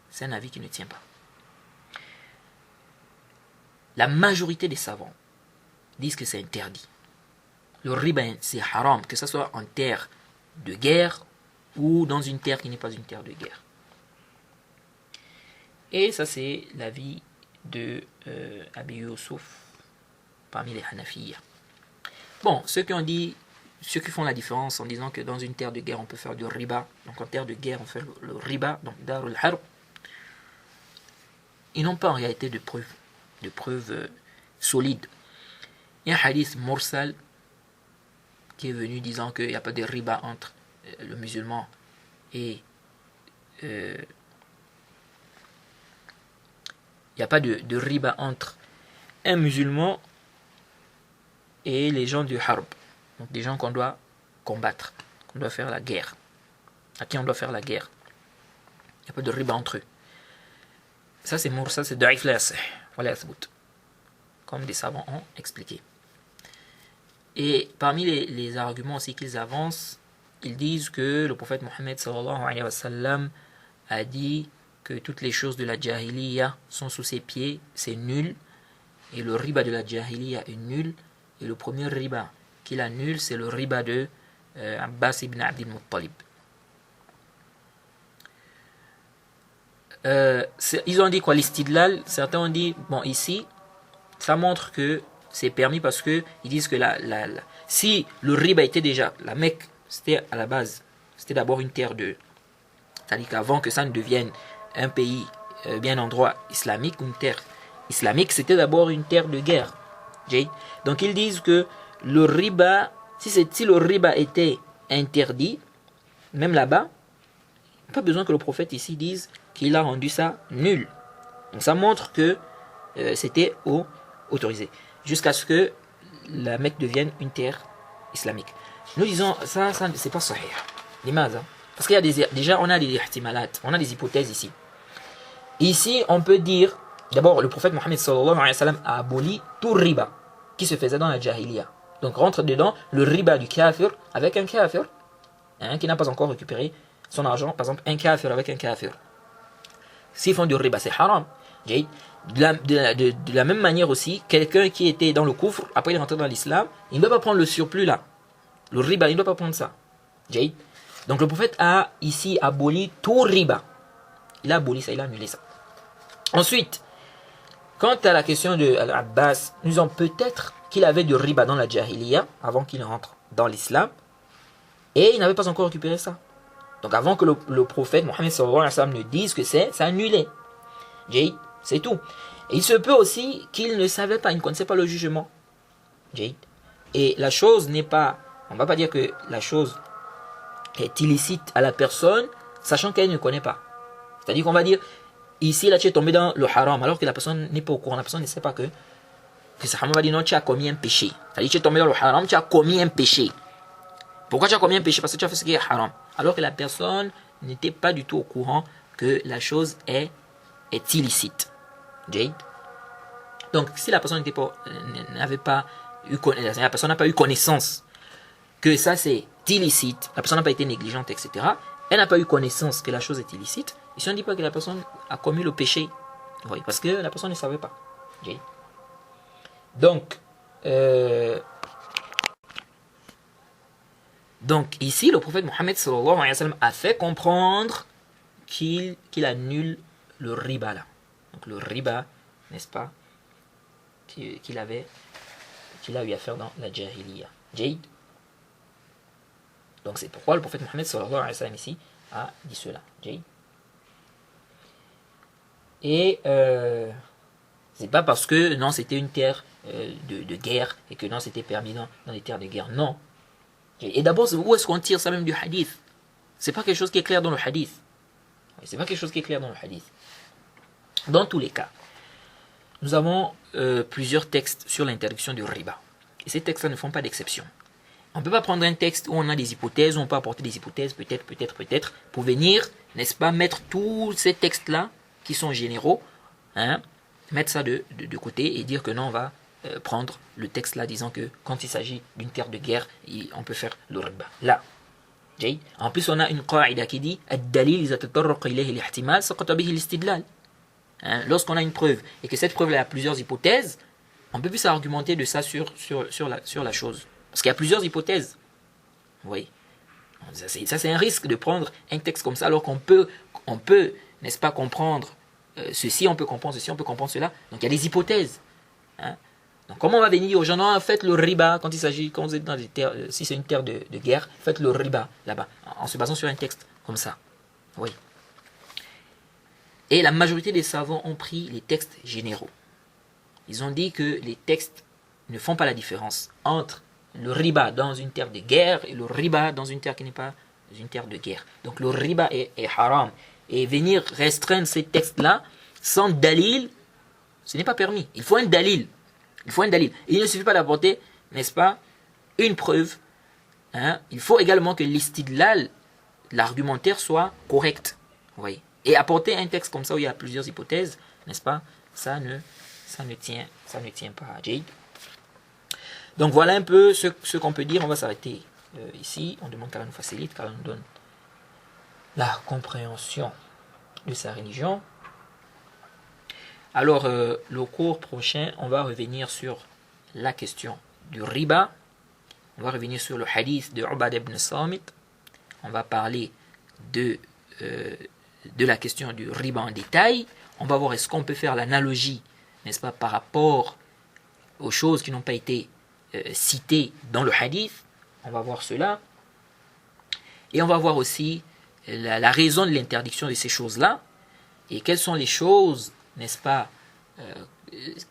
C'est un avis qui ne tient pas. La majorité des savants disent que c'est interdit. Le riba, c'est haram, que ce soit en terre de guerre ou dans une terre qui n'est pas une terre de guerre. Et ça, c'est l'avis de Abi Yusuf parmi les Hanafiya. Bon, ceux qui font la différence en disant que dans une terre de guerre on peut faire du riba, donc en terre de guerre on fait le riba, donc darul harb, ils n'ont pas en réalité de preuves solides. Il y a un hadith mursal qui est venu disant qu'il n'y a pas de riba entre le musulman et il n'y a pas de riba entre un musulman et les gens du harb, donc des gens qu'on doit combattre, qu'on doit faire la guerre, à qui on doit faire la guerre. Il n'y a pas de riba entre eux. Ça c'est mursal, c'est da'if la yasih, wala yathbut, comme des savants ont expliqué. Et parmi les arguments aussi qu'ils avancent, ils disent que le prophète Mohammed sallallahu alayhi wa sallam a dit que toutes les choses de la jahiliya sont sous ses pieds, c'est nul, et le riba de la jahiliya est nul, et le premier riba qu'il annule, c'est le riba de Abbas ibn Abdil Muttalib. Ils ont dit quoi, l'istidlal, certains ont dit, bon ici, ça montre que c'est permis parce que ils disent que si le riba était déjà, la Mecque, c'était à la base, c'était d'abord une terre de, c'est-à-dire qu'avant que ça ne devienne un pays, bien endroit islamique, une terre islamique, c'était d'abord une terre de guerre. Donc ils disent que le riba, si le riba était interdit, même là-bas, pas besoin que le prophète ici dise qu'il a rendu ça nul. Donc ça montre que c'était autorisé, jusqu'à ce que la Mecque devienne une terre islamique. Nous disons, ça c'est pas sahih. L'image, parce qu'il y a déjà on a des ihtimalat, on a des hypothèses ici. Ici, on peut dire, d'abord, le prophète Mohammed sallallahu alayhi wa sallam a aboli tout riba qui se faisait dans la jahiliya. Donc rentre dedans le riba du kafir avec un kafir, qui n'a pas encore récupéré son argent, par exemple un kafir avec un kafir. S'ils font du riba, c'est haram. De la même manière aussi, quelqu'un qui était dans le coufre, après il est rentré dans l'islam, il ne doit pas prendre le surplus là. Le riba, il ne doit pas prendre ça. Donc le prophète a ici aboli tout riba. Il a aboli ça, il a annulé ça. Ensuite, quant à la question de Al-Abbas, nous disons peut-être qu'il avait du riba dans la jahiliya avant qu'il rentre dans l'islam et il n'avait pas encore récupéré ça. Donc avant que le prophète Mohammed sallallahu alayhi wa sallam ne dise que c'est annulé. C'est tout. Et il se peut aussi qu'il ne savait pas, il ne connaissait pas le jugement. Et la chose n'est pas, on ne va pas dire que la chose est illicite à la personne, sachant qu'elle ne connaît pas. C'est-à-dire qu'on va dire, ici, là, tu es tombé dans le haram, alors que la personne n'est pas au courant, la personne ne sait pas que ça va dire non, tu as commis un péché. C'est-à-dire, tu es tombé dans le haram, tu as commis un péché. Pourquoi tu as commis un péché? Parce que tu as fait ce qui est haram. Alors que la personne n'était pas du tout au courant que la chose est illicite. Donc, si la personne n'avait pas eu connaissance, la personne n'a pas eu connaissance que ça c'est illicite, la personne n'a pas été négligente, etc. Elle n'a pas eu connaissance que la chose est illicite. Ici, on ne dit pas que la personne a commis le péché. Oui, parce que la personne ne savait pas. Donc ici, le prophète Mohammed sallallahu alayhi wa sallam a fait comprendre qu'il annule le riba là. Donc le riba, n'est-ce pas, qu'il a eu à faire dans la jahiliya. Donc c'est pourquoi le prophète Mohammed sallallahu alayhi wa sallam ici a dit cela. Et c'est pas parce que non c'était une terre de guerre et que non c'était permis dans les terres de guerre. Non. Et d'abord, où est-ce qu'on tire ça même du hadith? C'est pas quelque chose qui est clair dans le hadith. C'est pas quelque chose qui est clair dans le hadith. Dans tous les cas, nous avons plusieurs textes sur l'interdiction du riba. Et ces textes-là ne font pas d'exception. On ne peut pas prendre un texte où on a des hypothèses, où on peut apporter des hypothèses, peut-être, pour venir, n'est-ce pas, mettre tous ces textes-là, qui sont généraux, hein, mettre ça de côté et dire que non, on va prendre le texte là disant que quand il s'agit d'une terre de guerre, on peut faire le riba. Là. En plus, on a une qaïda qui dit lorsqu'on a une preuve et que cette preuve a plusieurs hypothèses, on peut plus argumenter de ça sur la chose. Parce qu'il y a plusieurs hypothèses. Oui. Ça, c'est un risque de prendre un texte comme ça alors qu'on peut, n'est-ce pas, comprendre ceci, on peut comprendre ceci, on peut comprendre cela. Donc il y a des hypothèses. Hein? Donc comment on va venir aux gens, non, faites le riba quand il s'agit, quand vous êtes dans des terres, si c'est une terre de guerre, faites le riba là-bas, en se basant sur un texte comme ça. Oui. Et la majorité des savants ont pris les textes généraux. Ils ont dit que les textes ne font pas la différence entre le riba dans une terre de guerre et le riba dans une terre qui n'est pas une terre de guerre. Donc le riba est haram. Et venir restreindre ces textes-là sans dalil, ce n'est pas permis. Il faut un dalil. Il faut un dalil. Et il ne suffit pas d'apporter, n'est-ce pas, une preuve. Hein? Il faut également que l'istidlal, l'argumentaire, soit correct. Oui. Et apporter un texte comme ça où il y a plusieurs hypothèses, n'est-ce pas, ça ne tient pas. Jade. Donc voilà un peu ce qu'on peut dire. On va s'arrêter ici. On demande qu'Allah nous facilite, qu'Allah nous donne la compréhension de sa religion. Alors, le cours prochain, on va revenir sur la question du riba. On va revenir sur le hadith de Ubad ibn Samit. On va parler de la question du riba en détail. On va voir est-ce qu'on peut faire l'analogie, n'est-ce pas, par rapport aux choses qui n'ont pas été citées dans le hadith. On va voir cela. Et on va voir aussi la raison de l'interdiction de ces choses-là. Et quelles sont les choses, n'est-ce pas,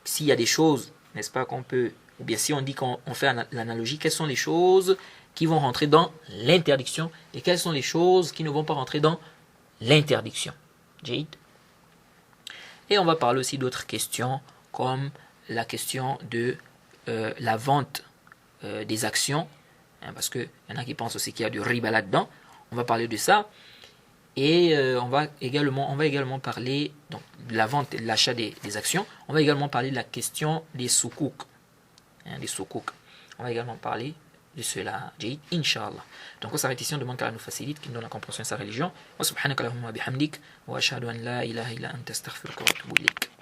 s'il y a des choses, n'est-ce pas, qu'on peut, ou bien si on dit qu'on fait l'analogie, quelles sont les choses qui vont rentrer dans l'interdiction et quelles sont les choses qui ne vont pas rentrer dans l'interdiction. Jade. Et on va parler aussi d'autres questions comme la question de la vente des actions, hein, parce qu'il y en a qui pensent aussi qu'il y a du riba là-dedans. On va parler de ça. Et on va également parler donc, de la vente et de l'achat des actions. On va également parler de la question des soukouk. Hein, des soukouk. On va également parler de cela, Inch'Allah. Donc on s'arrête ici, on demande qu'Allah nous facilite, qu'il nous donne la compréhension de sa religion. Wa subhanaka Allahumma bihamdik, wa ashhadu an la ilaha illa anta astaghfiruka wa atubu ilayk.